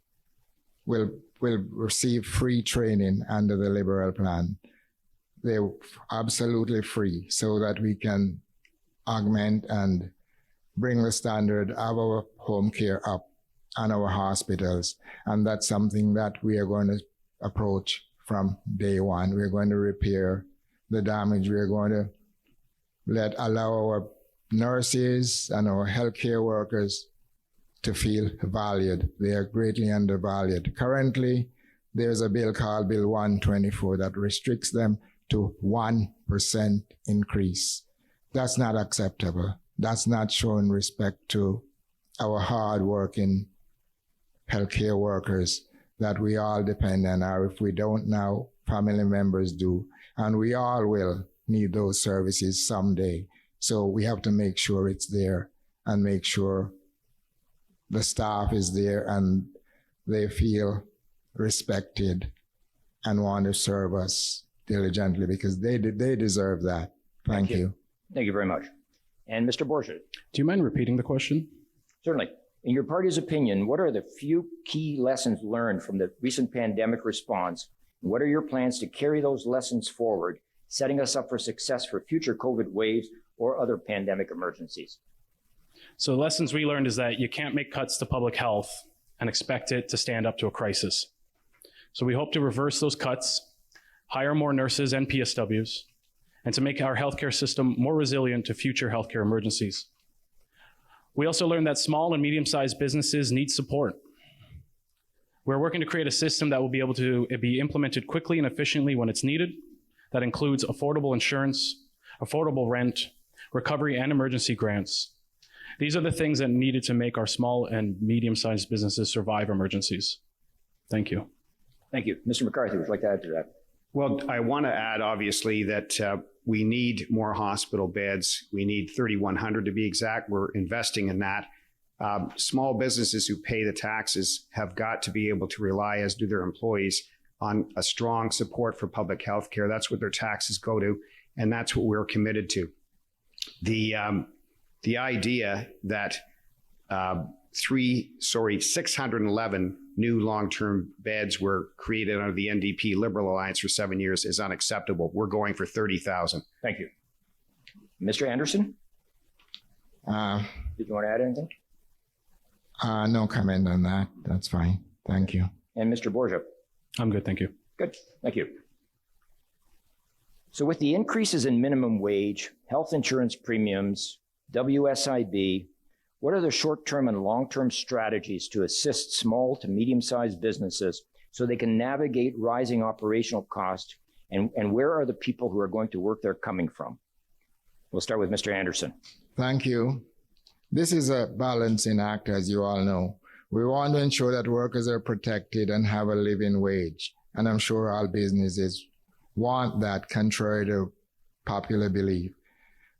will receive free training under the Liberal plan. They're absolutely free so that we can augment and bring the standard of our home care up and our hospitals. And that's something that we are going to approach from day one. We're going to repair the damage. We're going to allow our nurses and our healthcare workers to feel valued. They are greatly undervalued. Currently, there's a bill called Bill 124 that restricts them to 1% increase. That's not acceptable. That's not showing respect to our hard-working healthcare workers that we all depend on, or if we don't now, family members do, and we all will need those services someday. So we have to make sure it's there and make sure the staff is there and they feel respected and want to serve us diligently because they deserve that. Thank you. Thank you very much. And Mr. Borgia. Do you mind repeating the question? Certainly. In your party's opinion, what are the few key lessons learned from the recent pandemic response? And what are your plans to carry those lessons forward, setting us up for success for future COVID waves or other pandemic emergencies? So the lessons we learned is that you can't make cuts to public health and expect it to stand up to a crisis. So we hope to reverse those cuts, hire more nurses and PSWs, and to make our healthcare system more resilient to future healthcare emergencies. We also learned that small and medium-sized businesses need support. We're working to create a system that will be able to be implemented quickly and efficiently when it's needed. That includes affordable insurance, affordable rent, recovery and emergency grants. These are the things that needed to make our small and medium-sized businesses survive emergencies. Thank you. Thank you. Mr. McCarthy, would you like to add to that? Well, I want to add, obviously, that we need more hospital beds. We need 3,100 to be exact. We're investing in that. Small businesses who pay the taxes have got to be able to rely, as do their employees, on a strong support for public health care. That's what their taxes go to, and that's what we're committed to. The idea that 611 new long-term beds were created under the NDP Liberal Alliance for 7 years is unacceptable. We're going for 30,000. Thank you. Mr. Anderson? Did you want to add anything? No comment on that. That's fine. Thank you. And Mr. Borja? I'm good, thank you. Good, thank you. So with the increases in minimum wage, health insurance premiums, WSIB, what are the short-term and long-term strategies to assist small to medium-sized businesses so they can navigate rising operational costs? And where are the people who are going to work there coming from? We'll start with Mr. Anderson. Thank you. This is a balancing act, as you all know. We want to ensure that workers are protected and have a living wage. And I'm sure all businesses want that, contrary to popular belief.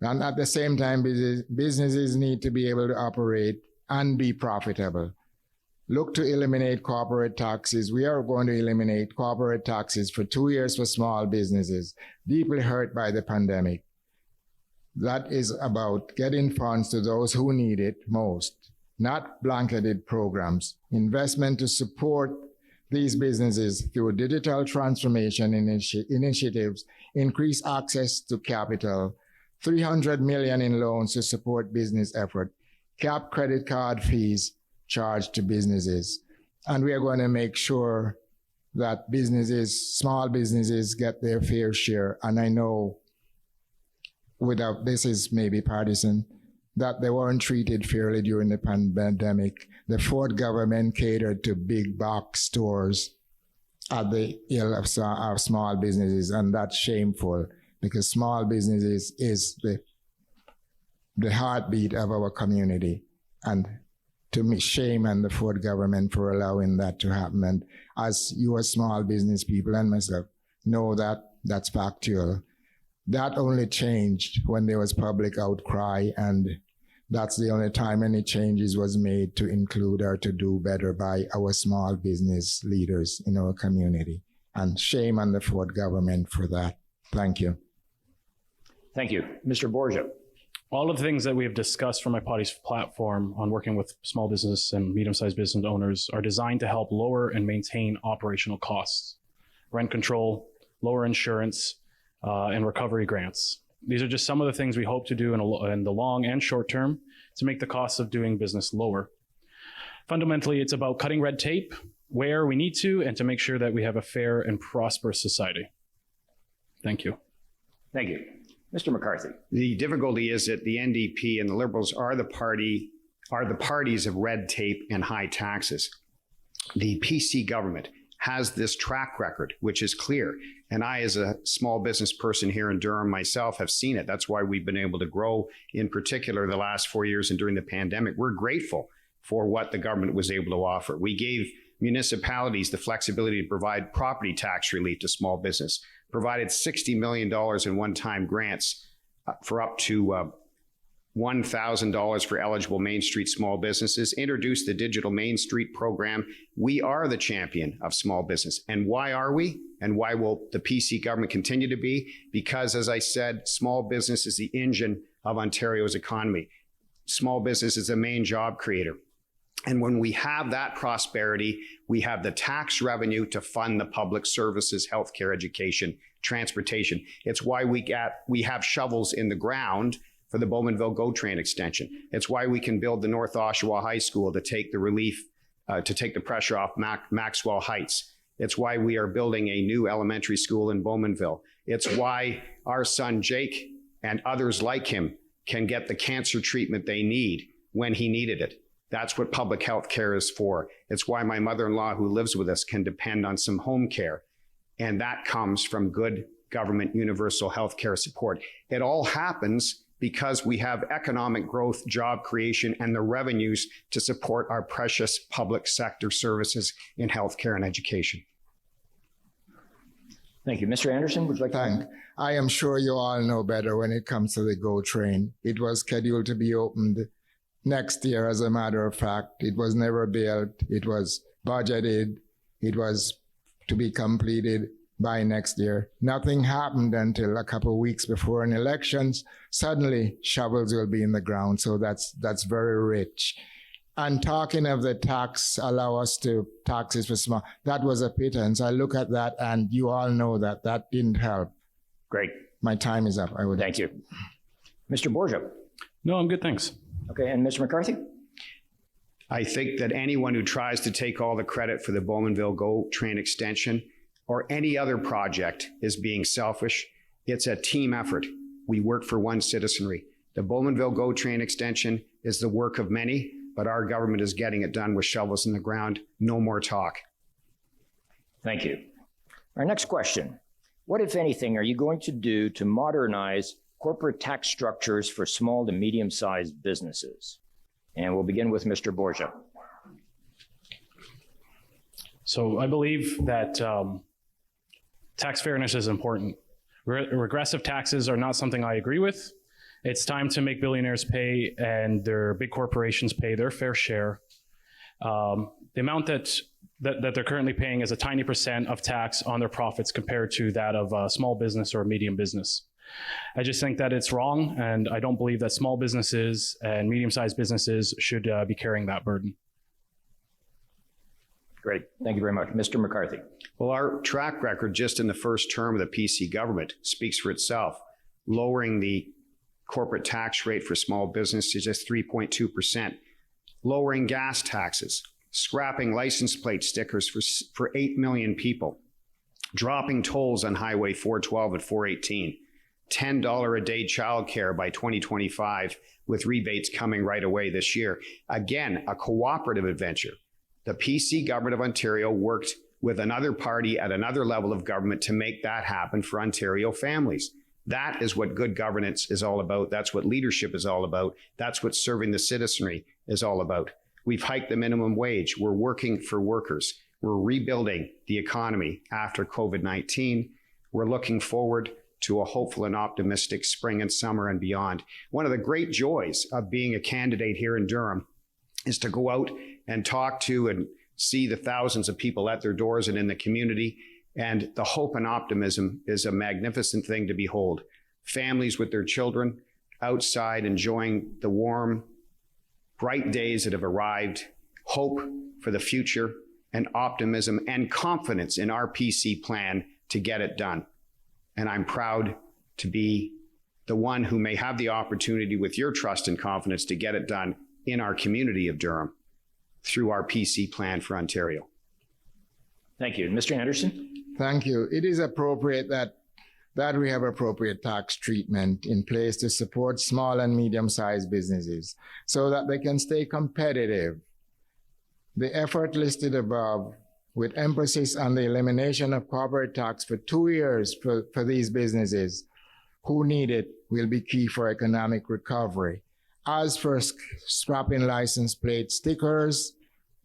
And at the same time, businesses need to be able to operate and be profitable. Look to eliminate corporate taxes. We are going to eliminate corporate taxes for 2 years for small businesses, deeply hurt by the pandemic. That is about getting funds to those who need it most, not blanketed programs. Investment to support these businesses through digital transformation initiatives, increase access to capital, 300 million in loans to support business effort, cap credit card fees charged to businesses. And we are going to make sure that businesses, small businesses, get their fair share. And I know this is maybe partisan, that they weren't treated fairly during the pandemic. The Ford government catered to big box stores at the ill of small businesses, and that's shameful, because small businesses is the heartbeat of our community. And to me, shame on the Ford government for allowing that to happen. And as you as small business people and myself know that that's factual. That only changed when there was public outcry, and that's the only time any changes was made to include or to do better by our small business leaders in our community. And shame on the Ford government for that. Thank you. Thank you. Mr. Borja. All of the things that we have discussed from my party's platform on working with small business and medium-sized business owners are designed to help lower and maintain operational costs, rent control, lower insurance, and recovery grants. These are just some of the things we hope to do in the long and short term to make the costs of doing business lower. Fundamentally, it's about cutting red tape where we need to, and to make sure that we have a fair and prosperous society. Thank you. Thank you. Mr. McCarthy. The difficulty is that the NDP and the Liberals are the parties of red tape and high taxes. The PC government has this track record, which is clear. And I, as a small business person here in Durham myself, have seen it. That's why we've been able to grow, in particular, the last 4 years and during the pandemic. We're grateful for what the government was able to offer. We gave municipalities the flexibility to provide property tax relief to small business, provided $60 million in one-time grants for up to $1,000 for eligible Main Street small businesses, introduced the Digital Main Street program. We are the champion of small business. And why are we? And why will the PC government continue to be? Because, as I said, small business is the engine of Ontario's economy. Small business is the main job creator. And when we have that prosperity, we have the tax revenue to fund the public services, healthcare, education, transportation. It's why we have shovels in the ground for the Bowmanville GO Train extension. It's why we can build the North Oshawa High School to take the relief, to take the pressure off Maxwell Heights. It's why we are building a new elementary school in Bowmanville. It's why our son Jake and others like him can get the cancer treatment they need when he needed it. That's what public health care is for. It's why my mother-in-law who lives with us can depend on some home care. And that comes from good government universal health care support. It all happens because we have economic growth, job creation, and the revenues to support our precious public sector services in healthcare and education. Thank you. Mr. Anderson, would you like to? I am sure you all know better when it comes to the GO train. It was scheduled to be opened next year, as a matter of fact. It was never built. It was budgeted. It was to be completed by next year. Nothing happened until a couple of weeks before an elections. Suddenly, shovels will be in the ground. So that's very rich. And talking of the tax, allow us to taxes for small, that was a pittance. I look at that, and you all know that that didn't help. Great. My time is up. Thank you. Mr. Borgia. No, I'm good, thanks. Okay, and Mr. McCarthy? I think that anyone who tries to take all the credit for the Bowmanville GO train extension or any other project is being selfish. It's a team effort. We work for one citizenry. The Bowmanville GO train extension is the work of many, but our government is getting it done with shovels in the ground. No more talk. Thank you. Our next question. What, if anything, are you going to do to modernize corporate tax structures for small to medium-sized businesses? And we'll begin with Mr. Borgia. So I believe that tax fairness is important. Regressive taxes are not something I agree with. It's time to make billionaires pay and their big corporations pay their fair share. The amount that they're currently paying is a tiny percent of tax on their profits compared to that of a small business or a medium business. I just think that it's wrong, and I don't believe that small businesses and medium-sized businesses should be carrying that burden. Great. Thank you very much. Mr. McCarthy. Well, our track record just in the first term of the PC government speaks for itself. Lowering the corporate tax rate for small businesses is 3.2%. Lowering gas taxes, scrapping license plate stickers for 8 million people, dropping tolls on Highway 412 and 418, $10 a day childcare by 2025 with rebates coming right away this year. Again, a cooperative adventure. The PC government of Ontario worked with another party at another level of government to make that happen for Ontario families. That is what good governance is all about. That's what leadership is all about. That's what serving the citizenry is all about. We've hiked the minimum wage. We're working for workers. We're rebuilding the economy after COVID-19. We're looking forward to a hopeful and optimistic spring and summer and beyond. One of the great joys of being a candidate here in Durham is to go out and talk to and see the thousands of people at their doors and in the community. And the hope and optimism is a magnificent thing to behold. Families with their children outside enjoying the warm, bright days that have arrived, hope for the future, and optimism and confidence in our PC plan to get it done. And I'm proud to be the one who may have the opportunity with your trust and confidence to get it done in our community of Durham through our PC plan for Ontario. Thank you. Mr. Anderson? Thank you. It is appropriate that we have appropriate tax treatment in place to support small and medium-sized businesses so that they can stay competitive. The effort listed above, with emphasis on the elimination of corporate tax for 2 years for these businesses who need it, will be key for economic recovery. As for scrapping license plate stickers,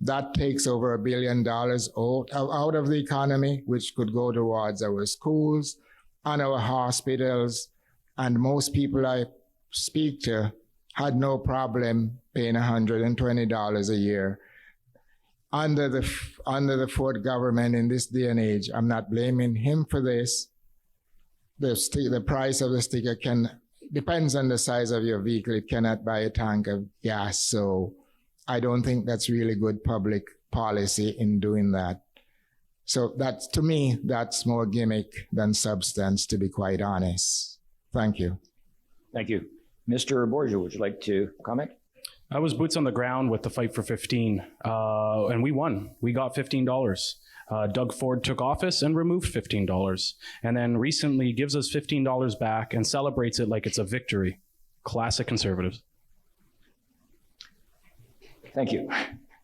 that takes over $1 billion out of the economy, which could go towards our schools and our hospitals. And most people I speak to had no problem paying $120 a year. Under the Ford government in this day and age, I'm not blaming him for this. The price of the sticker depends on the size of your vehicle. It cannot buy a tank of gas. So I don't think that's really good public policy in doing that. So to me, that's more gimmick than substance, to be quite honest. Thank you. Thank you. Mr. Borgia, would you like to comment? I was boots on the ground with the fight for 15, and we won. We got $15. Doug Ford took office and removed $15, and then recently gives us $15 back and celebrates it like it's a victory. Classic conservatives. Thank you.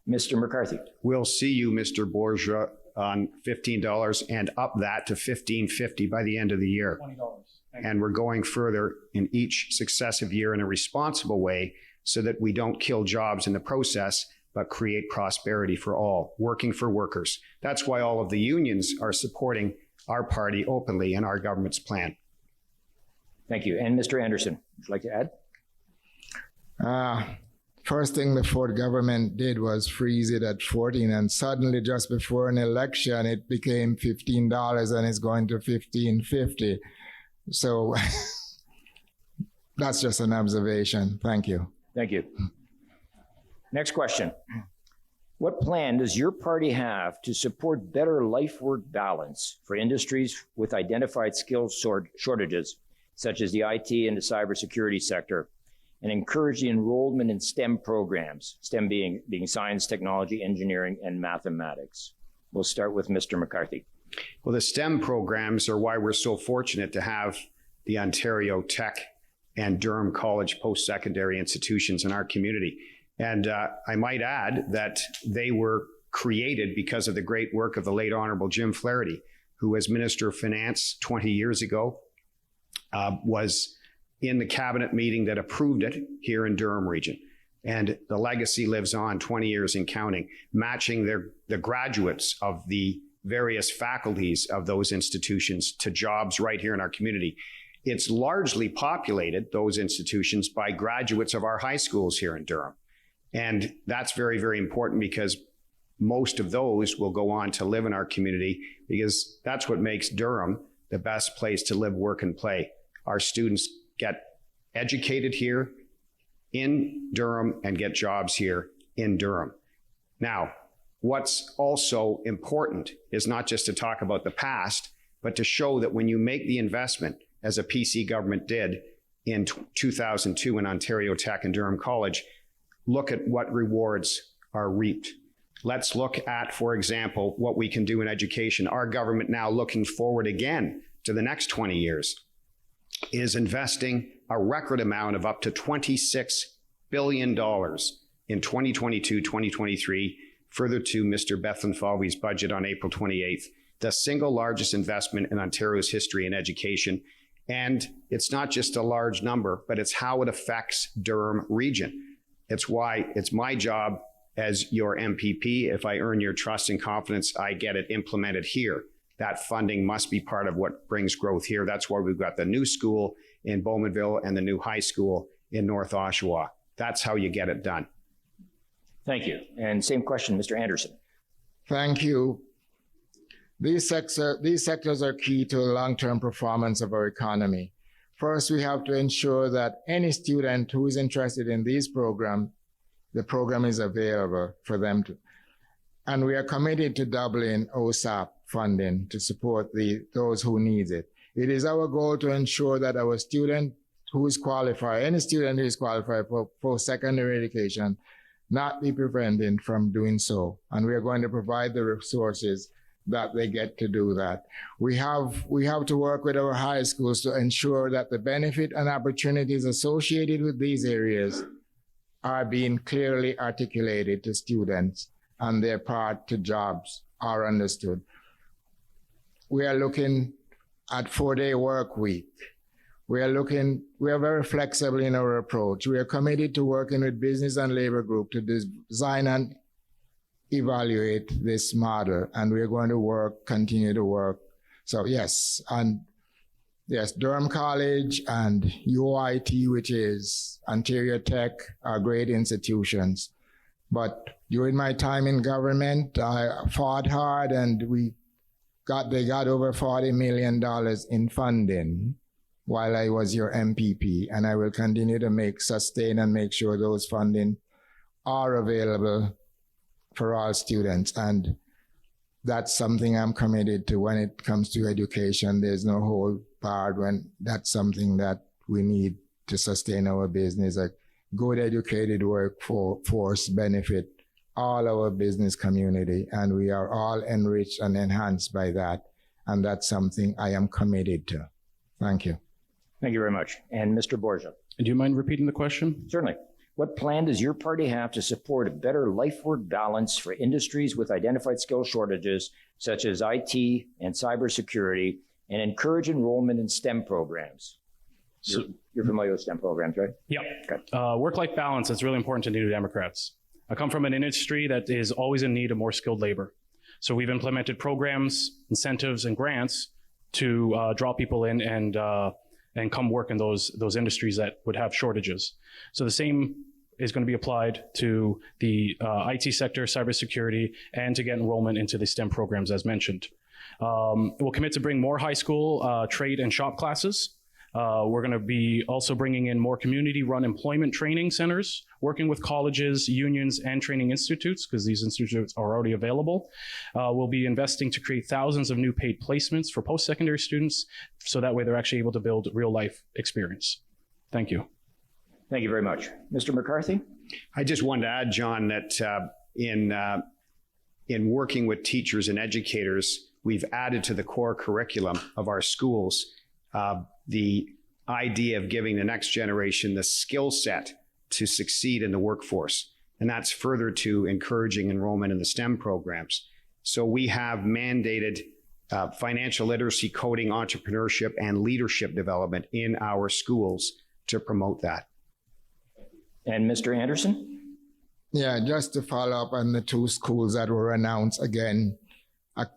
Mr. McCarthy. We'll see you, Mr. Borgia, on $15 and up that to $15.50 by the end of the year. $20. And we're going further in each successive year in a responsible way so that we don't kill jobs in the process, but create prosperity for all, working for workers. That's why all of the unions are supporting our party openly in our government's plan. Thank you. And Mr. Anderson, would you like to add? First thing the Ford government did was freeze it at 14, and suddenly just before an election, it became $15 and it's going to $15.50. So that's just an observation. Thank you. Thank you. Next question. What plan does your party have to support better life-work balance for industries with identified skills shortages, such as the IT and the cybersecurity sector, and encourage the enrollment in STEM programs, STEM being science, technology, engineering, and mathematics? We'll start with Mr. McCarthy. Well, the STEM programs are why we're so fortunate to have the Ontario Tech and Durham College post-secondary institutions in our community. And I might add that they were created because of the great work of the late Honorable Jim Flaherty, who as Minister of Finance 20 years ago was in the cabinet meeting that approved it here in Durham region. And the legacy lives on 20 years and counting, matching the graduates of the various faculties of those institutions to jobs right here in our community. It's largely populated, those institutions, by graduates of our high schools here in Durham. And that's very, very important because most of those will go on to live in our community because that's what makes Durham the best place to live, work, and play. Our students get educated here in Durham and get jobs here in Durham. Now, what's also important is not just to talk about the past, but to show that when you make the investment, as a PC government did in 2002 in Ontario Tech and Durham College, look at what rewards are reaped. Let's look at, for example, what we can do in education. Our government now, looking forward again to the next 20 years, is investing a record amount of up to $26 billion in 2022, 2023, further to Mr. Bethlen Falvey's budget on April 28th, the single largest investment in Ontario's history in education. And it's not just a large number, but it's how it affects Durham region. It's why it's my job as your MPP. If I earn your trust and confidence, I get it implemented here. That funding must be part of what brings growth here. That's why we've got the new school in Bowmanville and the new high school in North Oshawa. That's how you get it done. Thank you. And same question, Mr. Anderson. Thank you. These sectors are key to the long-term performance of our economy. First, we have to ensure that any student who is interested in these programs, the program is available for them to. And we are committed to doubling OSAP funding to support those who need it. It is our goal to ensure that our student who is qualified, any student who is qualified for post-secondary education, not be prevented from doing so. And we are going to provide the resources that they get to do that. We have to work with our high schools to ensure that the benefit and opportunities associated with these areas are being clearly articulated to students and their path to jobs are understood. We are looking at 4-day work week. We are very flexible in our approach. We are committed to working with business and labor group to design and evaluate this model, and we're going to continue to work. So yes, Durham College and UIT, which is Ontario Tech, are great institutions. But during my time in government, I fought hard, and they got over $40 million in funding while I was your MPP, and I will continue to sustain and make sure those funding are available for all students. And that's something I'm committed to when it comes to education. There's no hold barred when that's something that we need to sustain our business. good educated workforce benefit all our business community, and we are all enriched and enhanced by that. And that's something I am committed to. Thank you. Thank you very much. And Mr. Borgia. Do you mind repeating the question? Certainly. What plan does your party have to support a better life-work balance for industries with identified skill shortages, such as IT and cybersecurity, and encourage enrollment in STEM programs? You're familiar with STEM programs, right? Yep. Okay. Work-life balance is really important to New Democrats. I come from an industry that is always in need of more skilled labor. So we've implemented programs, incentives, and grants to draw people in and come work in those industries that would have shortages. So the same is going to be applied to the IT sector, cybersecurity, and to get enrollment into the STEM programs as mentioned. We'll commit to bring more high school trade and shop classes. We're going to be also bringing in more community-run employment training centers, working with colleges, unions, and training institutes, because these institutes are already available. We'll be investing to create thousands of new paid placements for post-secondary students, so that way they're actually able to build real-life experience. Thank you. Thank you very much. Mr. McCarthy? I just wanted to add, John, that in working with teachers and educators, we've added to the core curriculum of our schools the idea of giving the next generation the skill set to succeed in the workforce. And that's further to encouraging enrollment in the STEM programs. So we have mandated financial literacy, coding, entrepreneurship, and leadership development in our schools to promote that. And Mr. Anderson? Yeah, just to follow up on the two schools that were announced again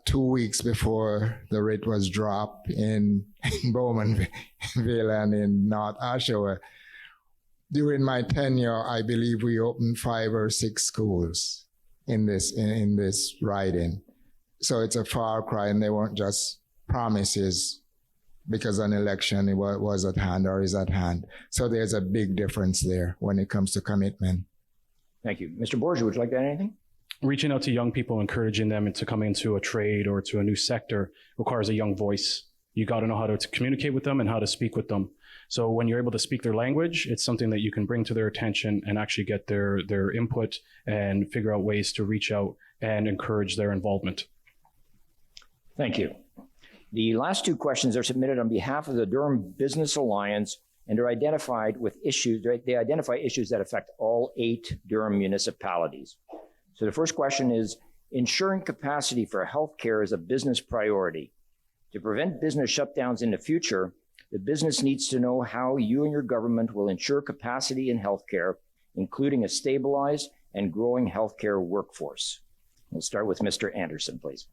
2 weeks before the rate was dropped in Bowmanville and in North Oshawa. During my tenure, I believe we opened 5 or 6 schools in this riding. So it's a far cry, and they weren't just promises because an election was at hand or is at hand. So there's a big difference there when it comes to commitment. Thank you. Mr. Borgia, would you like to add anything? Reaching out to young people, encouraging them to come into a trade or to a new sector requires a young voice. You got to know how to communicate with them and how to speak with them. So when you're able to speak their language, it's something that you can bring to their attention and actually get their input and figure out ways to reach out and encourage their involvement. Thank you. The last 2 questions are submitted on behalf of the Durham Business Alliance and are identified with issues. They identify issues that affect all 8 Durham municipalities. So the first question is, ensuring capacity for healthcare is a business priority. To prevent business shutdowns in the future, the business needs to know how you and your government will ensure capacity in healthcare, including a stabilized and growing healthcare workforce. We'll start with Mr. Anderson, please.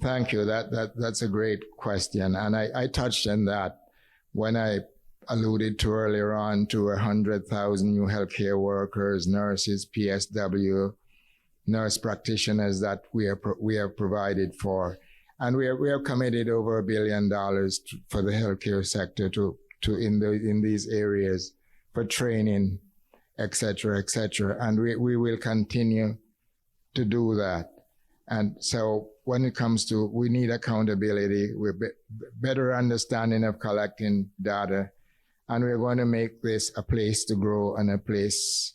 Thank you. That's a great question. And I touched on that when I alluded to earlier on to 100,000 new healthcare workers, nurses, PSW, nurse practitioners that we have provided for. And we are committed over $1 billion for the healthcare sector to in these areas for training, et cetera, et cetera. And we will continue to do that. And so when it comes to, we need accountability, better understanding of collecting data, and we're going to make this a place to grow and a place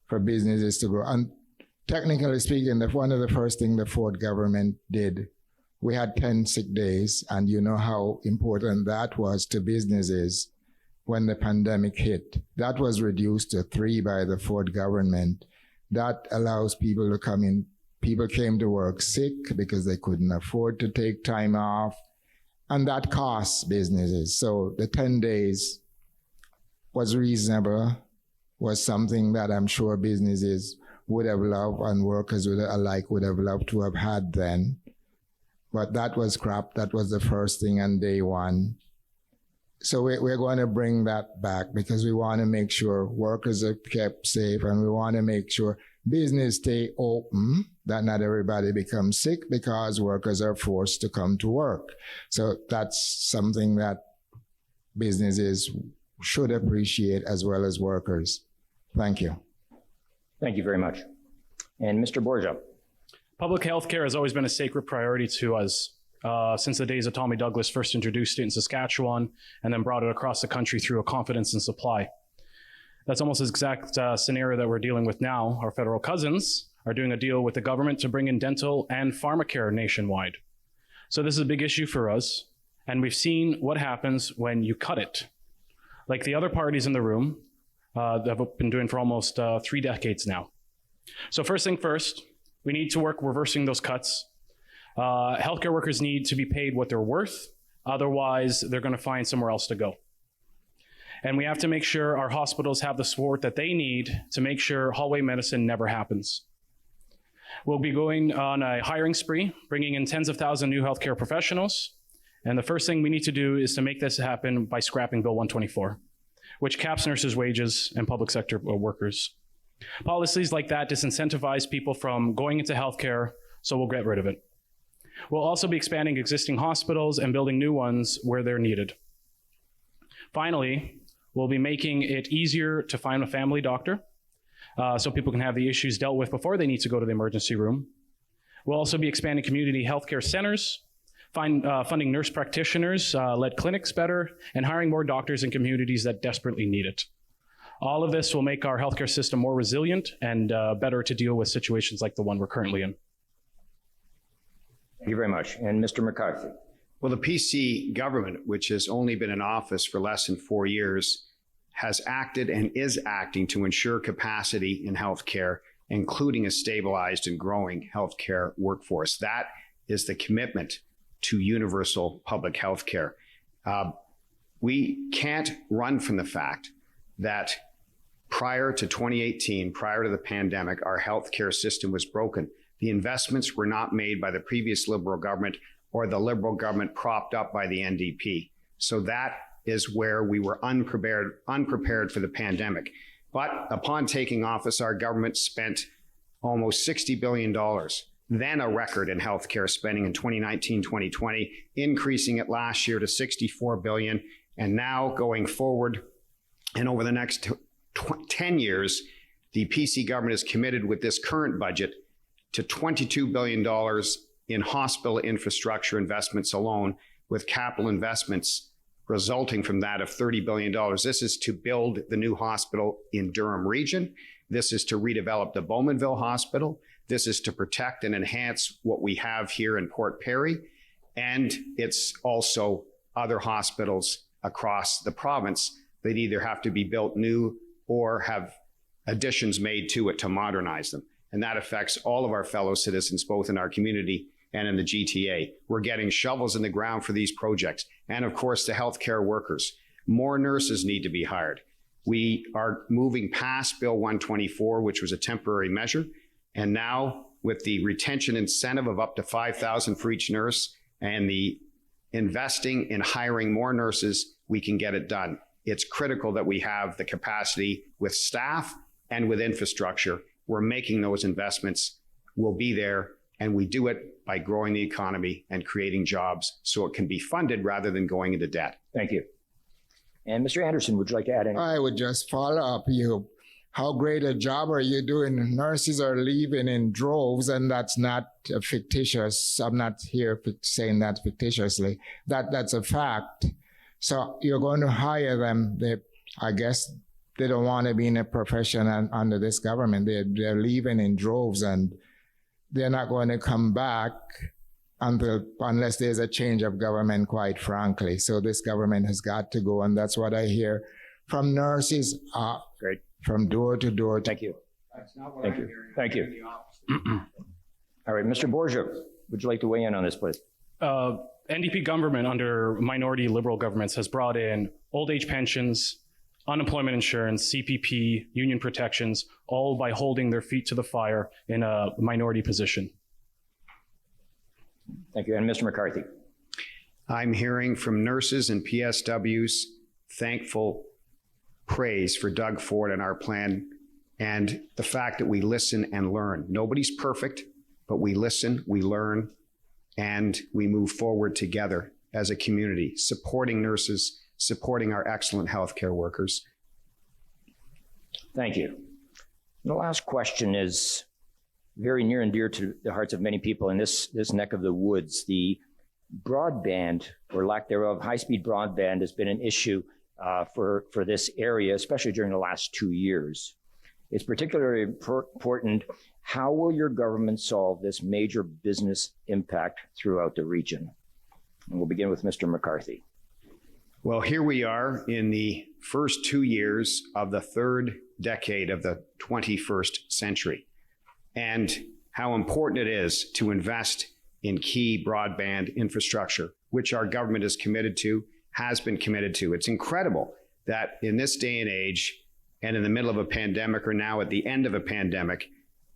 for businesses to grow. And technically speaking, one of the first things the Ford government did, we had 10 sick days, and you know how important that was to businesses when the pandemic hit. That was reduced to 3 by the Ford government. That allows people to come in. People came to work sick because they couldn't afford to take time off, and that costs businesses. So the 10 days was reasonable, was something that I'm sure businesses would have loved and workers alike would have loved to have had then. But that was scrapped. That was the first thing on day one. So we're going to bring that back because we want to make sure workers are kept safe, and we want to make sure business stay open, that not everybody becomes sick because workers are forced to come to work. So that's something that businesses should appreciate as well as workers. Thank you. Thank you very much. And Mr. Borgia. Public health care has always been a sacred priority to us since the days of Tommy Douglas first introduced it in Saskatchewan and then brought it across the country through a confidence in supply. That's almost the exact scenario that we're dealing with now. Our federal cousins are doing a deal with the government to bring in dental and pharmacare nationwide. So this is a big issue for us, and we've seen what happens when you cut it. Like the other parties in the room that have been doing for almost 3 decades now. So first thing first, we need to work reversing those cuts. Healthcare workers need to be paid what they're worth. Otherwise, they're going to find somewhere else to go. And we have to make sure our hospitals have the support that they need to make sure hallway medicine never happens. We'll be going on a hiring spree, bringing in tens of thousands of new healthcare professionals. And the first thing we need to do is to make this happen by scrapping Bill 124, which caps nurses' wages and public sector workers. Policies like that disincentivize people from going into healthcare, so we'll get rid of it. We'll also be expanding existing hospitals and building new ones where they're needed. Finally, we'll be making it easier to find a family doctor so people can have the issues dealt with before they need to go to the emergency room. We'll also be expanding community healthcare centers, funding nurse practitioners, led clinics better, and hiring more doctors in communities that desperately need it. All of this will make our healthcare system more resilient and better to deal with situations like the one we're currently in. Thank you very much. And Mr. McCarthy. Well, the PC government, which has only been in office for less than 4 years, has acted and is acting to ensure capacity in healthcare, including a stabilized and growing healthcare workforce. That is the commitment to universal public healthcare. We can't run from the fact that prior to 2018, prior to the pandemic, our healthcare system was broken. The investments were not made by the previous Liberal government or the Liberal government propped up by the NDP. So that is where we were unprepared for the pandemic. But upon taking office, our government spent almost $60 billion, then a record in healthcare spending in 2019-2020, increasing it last year to $64 billion. And now going forward and over the next 10 years, the PC government is committed with this current budget to $22 billion in hospital infrastructure investments alone, with capital investments resulting from that of $30 billion. This is to build the new hospital in Durham region. This is to redevelop the Bowmanville Hospital. This is to protect and enhance what we have here in Port Perry. And it's also other hospitals across the province that either have to be built new or have additions made to it to modernize them. And that affects all of our fellow citizens, both in our community and in the GTA. We're getting shovels in the ground for these projects. And of course, the healthcare workers. More nurses need to be hired. We are moving past Bill 124, which was a temporary measure. And now with the retention incentive of up to $5,000 for each nurse and the investing in hiring more nurses, we can get it done. It's critical that we have the capacity with staff and with infrastructure. We're making those investments. We'll be there, and we do it by growing the economy and creating jobs so it can be funded rather than going into debt. Thank you. And Mr. Anderson, would you like to add anything? I would just follow up you. How great a job are you doing? Nurses are leaving in droves, and that's not fictitious. I'm not here saying that fictitiously. That's a fact. So you're going to hire them. I guess they don't want to be in a profession under this government. They're leaving in droves, and they're not going to come back unless there's a change of government, quite frankly. So this government has got to go, and that's what I hear from nurses. Great. From door to door. Thank you. Thank you. Thank you. All right, Mr. Borgia, would you like to weigh in on this, please? NDP government under minority Liberal governments has brought in old age pensions, unemployment insurance, CPP, union protections, all by holding their feet to the fire in a minority position. Thank you. And Mr. McCarthy. I'm hearing from nurses and PSWs thankful praise for Doug Ford and our plan and the fact that we listen and learn. Nobody's perfect, but we listen, we learn, and we move forward together as a community, supporting nurses, supporting our excellent healthcare workers. Thank you. The last question is very near and dear to the hearts of many people in this neck of the woods. The broadband, or lack thereof, high-speed broadband has been an issue for this area, especially during the last 2 years. It's particularly important. How will your government solve this major business impact throughout the region? And we'll begin with Mr. McCarthy. Well, here we are in the first 2 years of the third decade of the 21st century, and how important it is to invest in key broadband infrastructure, which our government is committed to, has been committed to. It's incredible that in this day and age, and in the middle of a pandemic, or now at the end of a pandemic,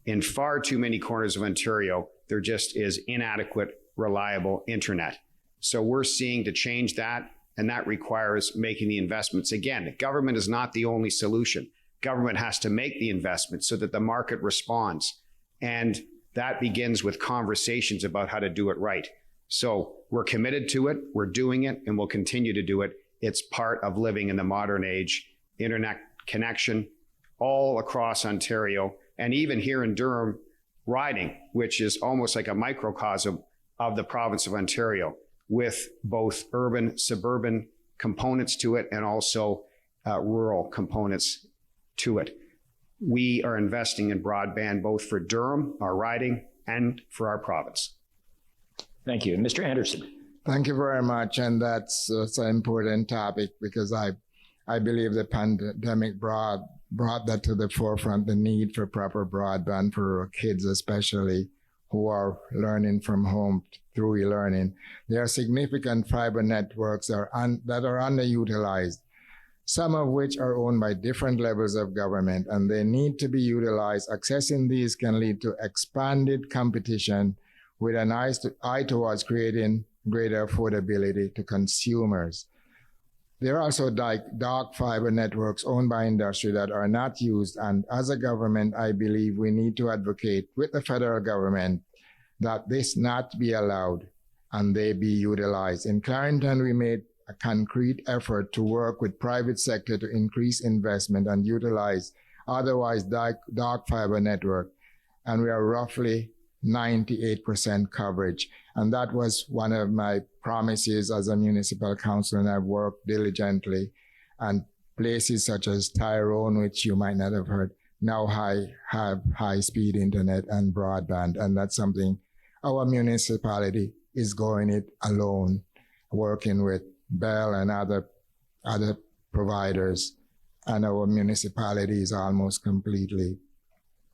in far too many corners of Ontario, there just is inadequate, reliable internet. So we're seeing to change that, and that requires making the investments. Again, government is not the only solution. Government has to make the investments so that the market responds. And that begins with conversations about how to do it right. So we're committed to it, we're doing it, and we'll continue to do it. It's part of living in the modern age. Internet connection all across Ontario, and even here in Durham riding, which is almost like a microcosm of the province of Ontario, with both urban, suburban components to it and also rural components to it. We are investing in broadband both for Durham, our riding, and for our province. Thank you. Mr. Anderson. Thank you very much. And that's an important topic, because I believe the pandemic brought that to the forefront, the need for proper broadband for kids, especially who are learning from home through e-learning. There are significant fiber networks that are underutilized, some of which are owned by different levels of government, and they need to be utilized. Accessing these can lead to expanded competition with an eye towards creating greater affordability to consumers. There are also dark fiber networks owned by industry that are not used, and as a government, I believe we need to advocate with the federal government that this not be allowed and they be utilized. In Clarington, we made a concrete effort to work with private sector to increase investment and utilize otherwise dark fiber network, and we are roughly 98% coverage. And that was one of my promises as a municipal council, and I've worked diligently. And places such as Tyrone, which you might not have heard, now have high-speed internet and broadband. And that's something our municipality is going it alone, working with Bell and other providers. And our municipality is almost completely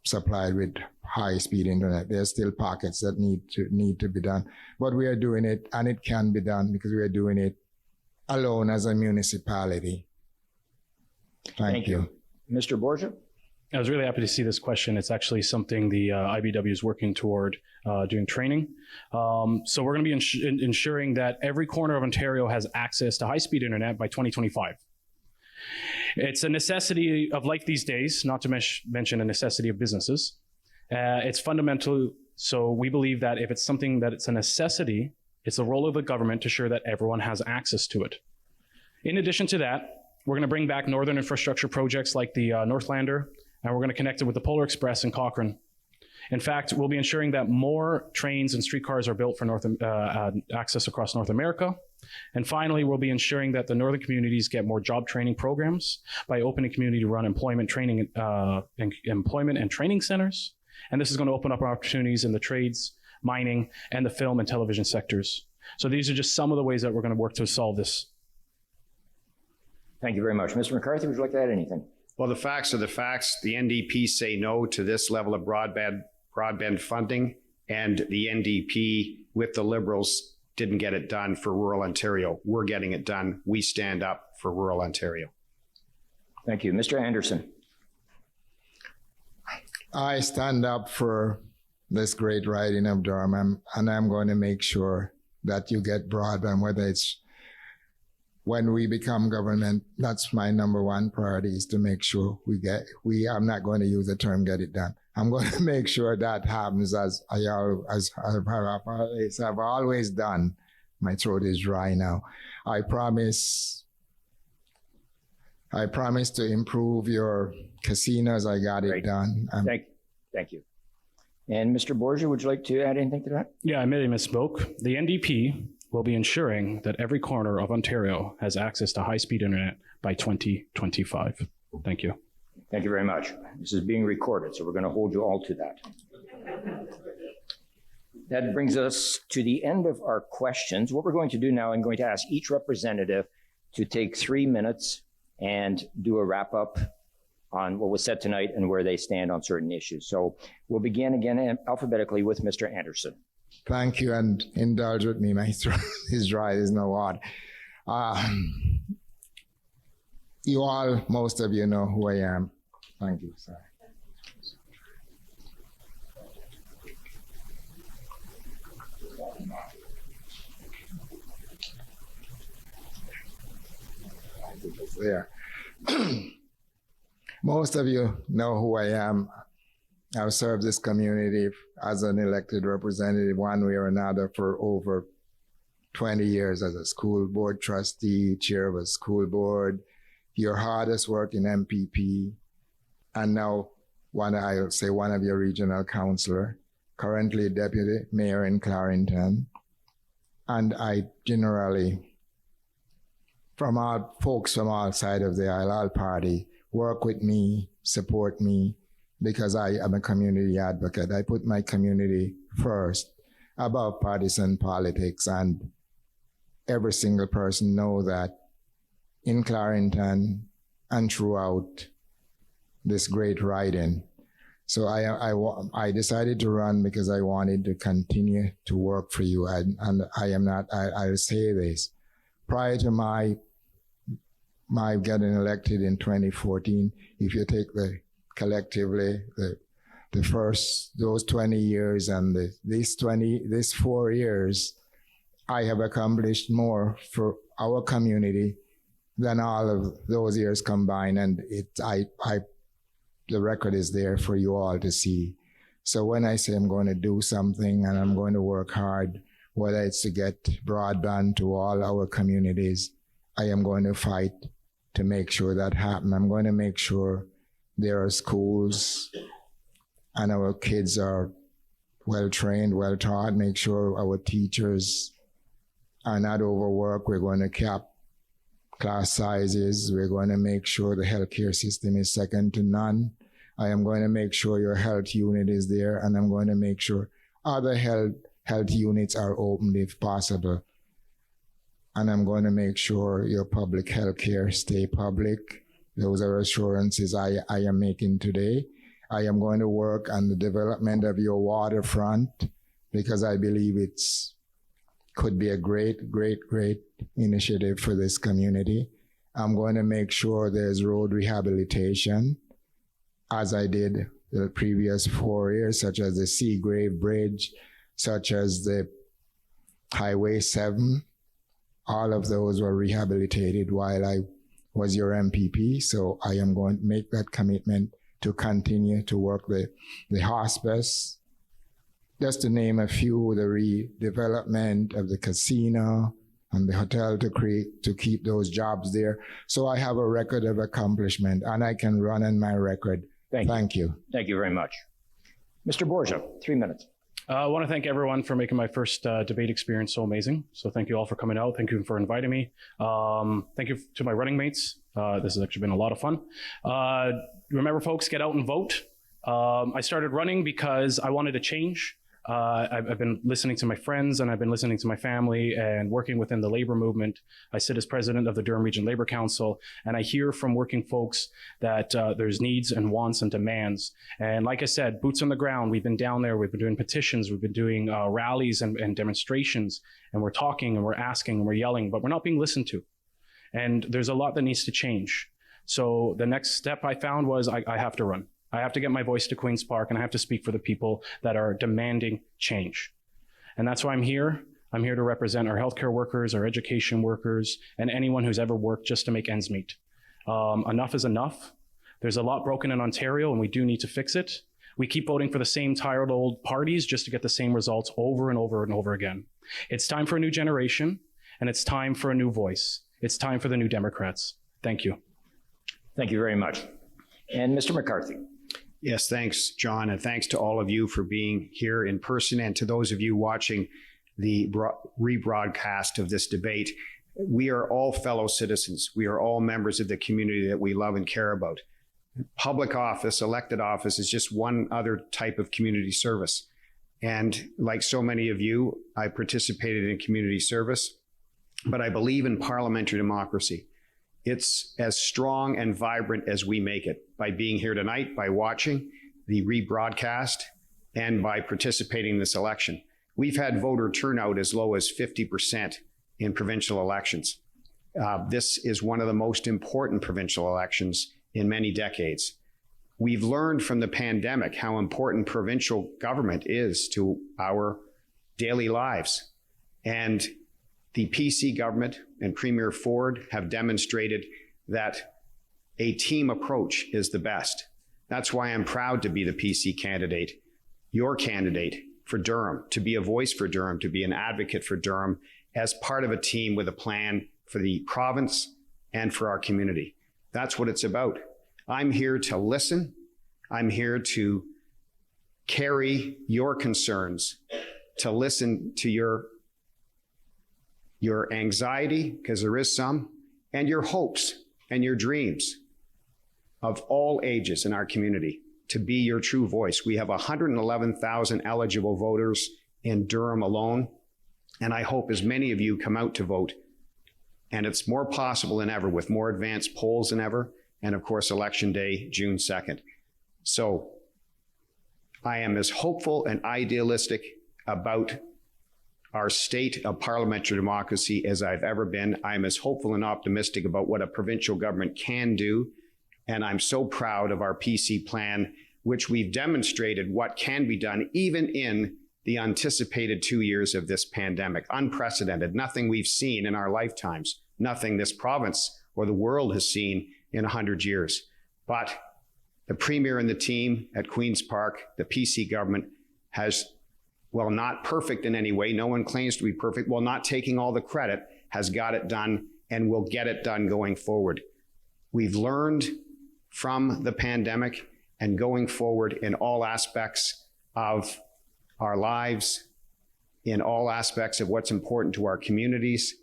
supplied with high-speed internet. There's still pockets that need to be done, but we are doing it, and it can be done because we are doing it alone as a municipality. Thank you. Mr. Borgia? I was really happy to see this question. It's actually something the IBW is working toward doing training. So we're going to be ensuring that every corner of Ontario has access to high-speed internet by 2025. It's a necessity of life these days, not to mention a necessity of businesses. It's fundamental. So we believe that if it's something that it's a necessity, it's the role of the government to ensure that everyone has access to it. In addition to that, we're going to bring back northern infrastructure projects like the Northlander, and we're going to connect it with the Polar Express in Cochrane. In fact, we'll be ensuring that more trains and streetcars are built for access across North America. And finally, we'll be ensuring that the northern communities get more job training programs by opening community-run employment and training centers. And this is going to open up opportunities in the trades, mining, and the film and television sectors. So these are just some of the ways that we're going to work to solve this. Thank you very much. Mr. McCarthy, would you like to add anything? Well, the facts are the facts. The NDP say no to this level of broadband funding, and the NDP with the Liberals didn't get it done for rural Ontario. We're getting it done. We stand up for rural Ontario. Thank you. Mr. Anderson. I stand up for this great riding of Durham, and I'm going to make sure that you get broadband, whether it's when we become government. That's my number one priority, is to make sure I'm not going to use the term get it done. I'm going to make sure that happens as I've always done. My throat is dry now. I promise to improve your casinos. I got it done. Thank you. And Mr. Borgia, would you like to add anything to that? Yeah, I maybe misspoke. The NDP will be ensuring that every corner of Ontario has access to high-speed internet by 2025. Thank you. Thank you very much. This is being recorded, so we're going to hold you all to that. That brings us to the end of our questions. What we're going to do now, I'm going to ask each representative to take 3 minutes and do a wrap up on what was said tonight and where they stand on certain issues. So we'll begin again alphabetically with Mr. Anderson. Thank you, and indulge with me. My throat is dry. There's no water. You all, most of you know who I am. Thank you. Sorry. There. Most of you know who I am. I've served this community as an elected representative one way or another for over 20 years as a school board trustee, chair of a school board, your hardest work in MPP, and now one of your regional councillor, currently deputy mayor in Clarington. And I generally, from all folks from all sides of the aisle, all party, work with me, support me, because I am a community advocate. I put my community first above partisan politics, and every single person know that in Clarington and throughout this great riding. So I decided to run because I wanted to continue to work for you. And I'll say this, prior to my getting elected in 2014, if you take collectively the first, those 20 years and this 4 years, I have accomplished more for our community than all of those years combined. And the record is there for you all to see. So when I say I'm going to do something and I'm going to work hard, whether it's to get broadband to all our communities, I am going to fight to make sure that happens. I'm going to make sure there are schools and our kids are well trained, well taught, make sure our teachers are not overworked. We're going to cap class sizes. We're going to make sure the healthcare system is second to none. I am going to make sure your health unit is there, and I'm going to make sure other health units are opened if possible. And I'm going to make sure your public health care stay public. Those are assurances I am making today. I am going to work on the development of your waterfront because I believe could be a great, great, great initiative for this community. I'm going to make sure there's road rehabilitation, as I did the previous 4 years, such as the Seagrave Bridge, such as the Highway 7. All of those were rehabilitated while I was your MPP. So I am going to make that commitment to continue to work the hospice. Just to name a few, the redevelopment of the casino and the hotel to keep those jobs there. So I have a record of accomplishment and I can run on my record. Thank you. Thank you very much. Mr. Borgia, 3 minutes. I want to thank everyone for making my first debate experience so amazing. So thank you all for coming out. Thank you for inviting me. Thank you to my running mates. This has actually been a lot of fun. Remember, folks, get out and vote. I started running because I wanted to change. I've been listening to my friends and I've been listening to my family and working within the labor movement. I sit as president of the Durham Region Labor Council, and I hear from working folks that there's needs and wants and demands. And like I said, boots on the ground, we've been down there, we've been doing petitions, we've been doing rallies and demonstrations, and we're talking and we're asking and we're yelling, but we're not being listened to. And there's a lot that needs to change. So the next step I found was I have to run. I have to get my voice to Queen's Park, and I have to speak for the people that are demanding change. And that's why I'm here. I'm here to represent our healthcare workers, our education workers, and anyone who's ever worked just to make ends meet. Enough is enough. There's a lot broken in Ontario, and we do need to fix it. We keep voting for the same tired old parties just to get the same results over and over and over again. It's time for a new generation, and it's time for a new voice. It's time for the new Democrats. Thank you. Thank you very much. And Mr. McCarthy. Yes, thanks, John, and thanks to all of you for being here in person and to those of you watching the rebroadcast of this debate. We are all fellow citizens. We are all members of the community that we love and care about. Public office, elected office, is just one other type of community service. And like so many of you, I participated in community service, but I believe in parliamentary democracy. It's as strong and vibrant as we make it by being here tonight, by watching the rebroadcast, and by participating in this election. We've had voter turnout as low as 50% in provincial elections. This is one of the most important provincial elections in many decades. We've learned from the pandemic how important provincial government is to our daily lives. And the PC government and Premier Ford have demonstrated that a team approach is the best. That's why I'm proud to be the PC candidate, your candidate for Durham, to be a voice for Durham, to be an advocate for Durham as part of a team with a plan for the province and for our community. That's what it's about. I'm here to listen. I'm here to carry your concerns, to listen to your anxiety, because there is some, and your hopes and your dreams of all ages in our community, to be your true voice. We have 111,000 eligible voters in Durham alone, and I hope as many of you come out to vote. And it's more possible than ever with more advanced polls than ever, and of course, Election Day, June 2nd. So I am as hopeful and idealistic about our state of parliamentary democracy as I've ever been. I'm as hopeful and optimistic about what a provincial government can do. And I'm so proud of our PC plan, which we've demonstrated what can be done even in the anticipated 2 years of this pandemic. Unprecedented, nothing we've seen in our lifetimes, nothing this province or the world has seen in 100 years. But the Premier and the team at Queen's Park, the PC government, has, well, not perfect in any way, no one claims to be perfect, while not taking all the credit, has got it done and will get it done going forward. We've learned from the pandemic, and going forward in all aspects of our lives, in all aspects of what's important to our communities,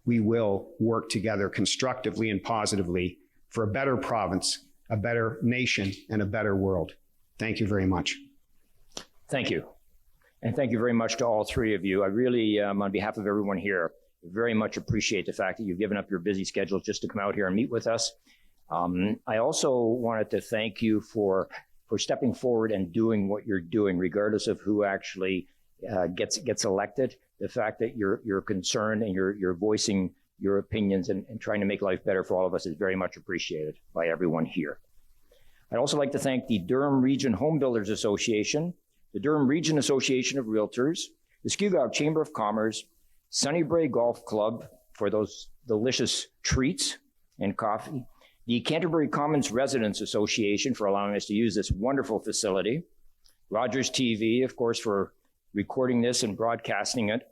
we will work together constructively and positively for a better province, a better nation, and a better world. Thank you very much. Thank you. And thank you very much to all three of you. I really, on behalf of everyone here, very much appreciate the fact that you've given up your busy schedules just to come out here and meet with us. I also wanted to thank you for stepping forward and doing what you're doing, regardless of who actually gets elected. The fact that you're concerned and you're voicing your opinions and trying to make life better for all of us is very much appreciated by everyone here. I'd also like to thank the Durham Region Home Builders Association, the Durham Region Association of Realtors, the Scugog Chamber of Commerce, Sunnybray Golf Club for those delicious treats and coffee, the Canterbury Commons Residents Association for allowing us to use this wonderful facility, Rogers TV, of course, for recording this and broadcasting it.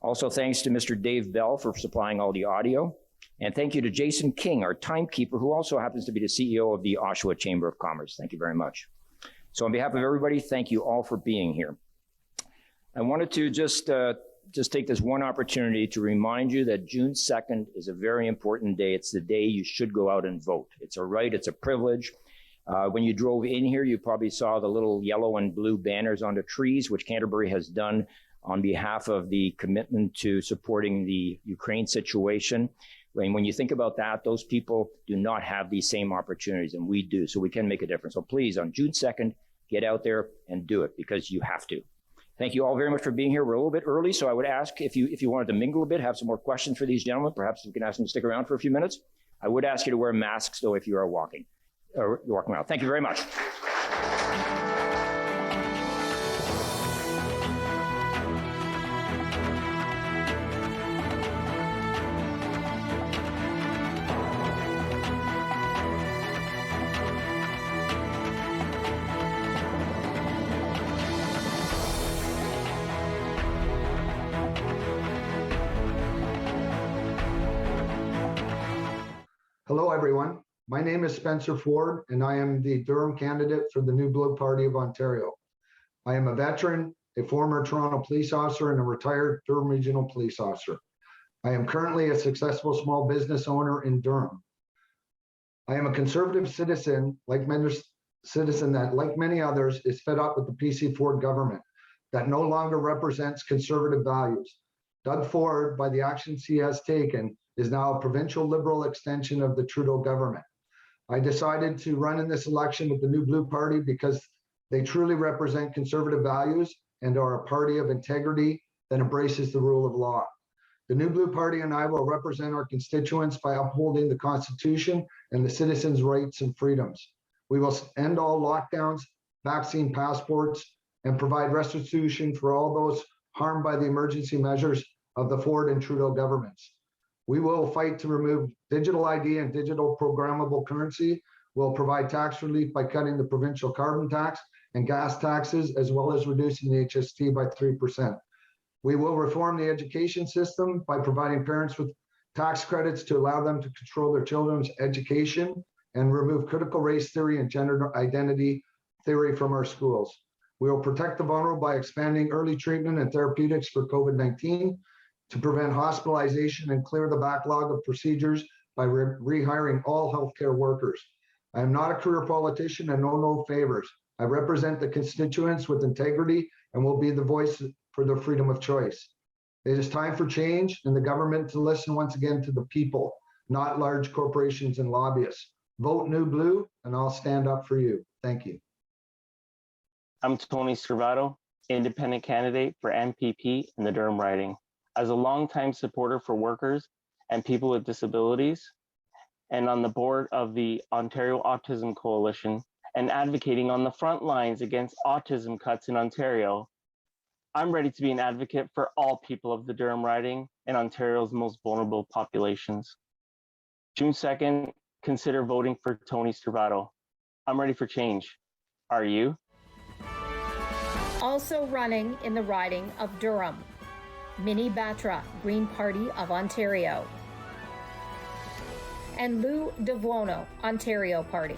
Also, thanks to Mr. Dave Bell for supplying all the audio. And thank you to Jason King, our timekeeper, who also happens to be the CEO of the Oshawa Chamber of Commerce. Thank you very much. So on behalf of everybody, thank you all for being here. I wanted to just take this one opportunity to remind you that June 2nd is a very important day. It's the day you should go out and vote. It's a right, it's a privilege. When you drove in here, you probably saw the little yellow and blue banners on the trees, which Canterbury has done on behalf of the commitment to supporting the Ukraine situation. When you think about that, those people do not have these same opportunities, and we do, so we can make a difference. So please, on June 2nd, get out there and do it, because you have to. Thank you all very much for being here. We're a little bit early, so I would ask if you wanted to mingle a bit, have some more questions for these gentlemen, perhaps we can ask them to stick around for a few minutes. I would ask you to wear masks, though, if you are walking around. Thank you very much. Hello, everyone. My name is Spencer Ford, and I am the Durham candidate for the New Blue Party of Ontario. I am a veteran, a former Toronto police officer, and a retired Durham Regional Police Officer. I am currently a successful small business owner in Durham. I am a conservative citizen, like many others, is fed up with the PC Ford government that no longer represents conservative values. Doug Ford, by the actions he has taken, is now a provincial Liberal extension of the Trudeau government. I decided to run in this election with the New Blue Party because they truly represent conservative values and are a party of integrity that embraces the rule of law. The New Blue Party and I will represent our constituents by upholding the Constitution and the citizens' rights and freedoms. We will end all lockdowns, vaccine passports, and provide restitution for all those harmed by the emergency measures of the Ford and Trudeau governments. We will fight to remove digital ID and digital programmable currency. We'll provide tax relief by cutting the provincial carbon tax and gas taxes, as well as reducing the HST by 3%. We will reform the education system by providing parents with tax credits to allow them to control their children's education and remove critical race theory and gender identity theory from our schools. We will protect the vulnerable by expanding early treatment and therapeutics for COVID-19 to prevent hospitalization and clear the backlog of procedures by rehiring all healthcare workers. I am not a career politician and know no favors. I represent the constituents with integrity and will be the voice for their freedom of choice. It is time for change and the government to listen once again to the people, not large corporations and lobbyists. Vote New Blue and I'll stand up for you. Thank you. I'm Tony Scrivato, independent candidate for MPP in the Durham riding. As a longtime supporter for workers and people with disabilities, and on the board of the Ontario Autism Coalition, and advocating on the front lines against autism cuts in Ontario, I'm ready to be an advocate for all people of the Durham riding and Ontario's most vulnerable populations. June 2nd, consider voting for Tony Scrivato. I'm ready for change. Are you? Also running in the riding of Durham, Minnie Batra, Green Party of Ontario, and Lou DeVuono, Ontario Party.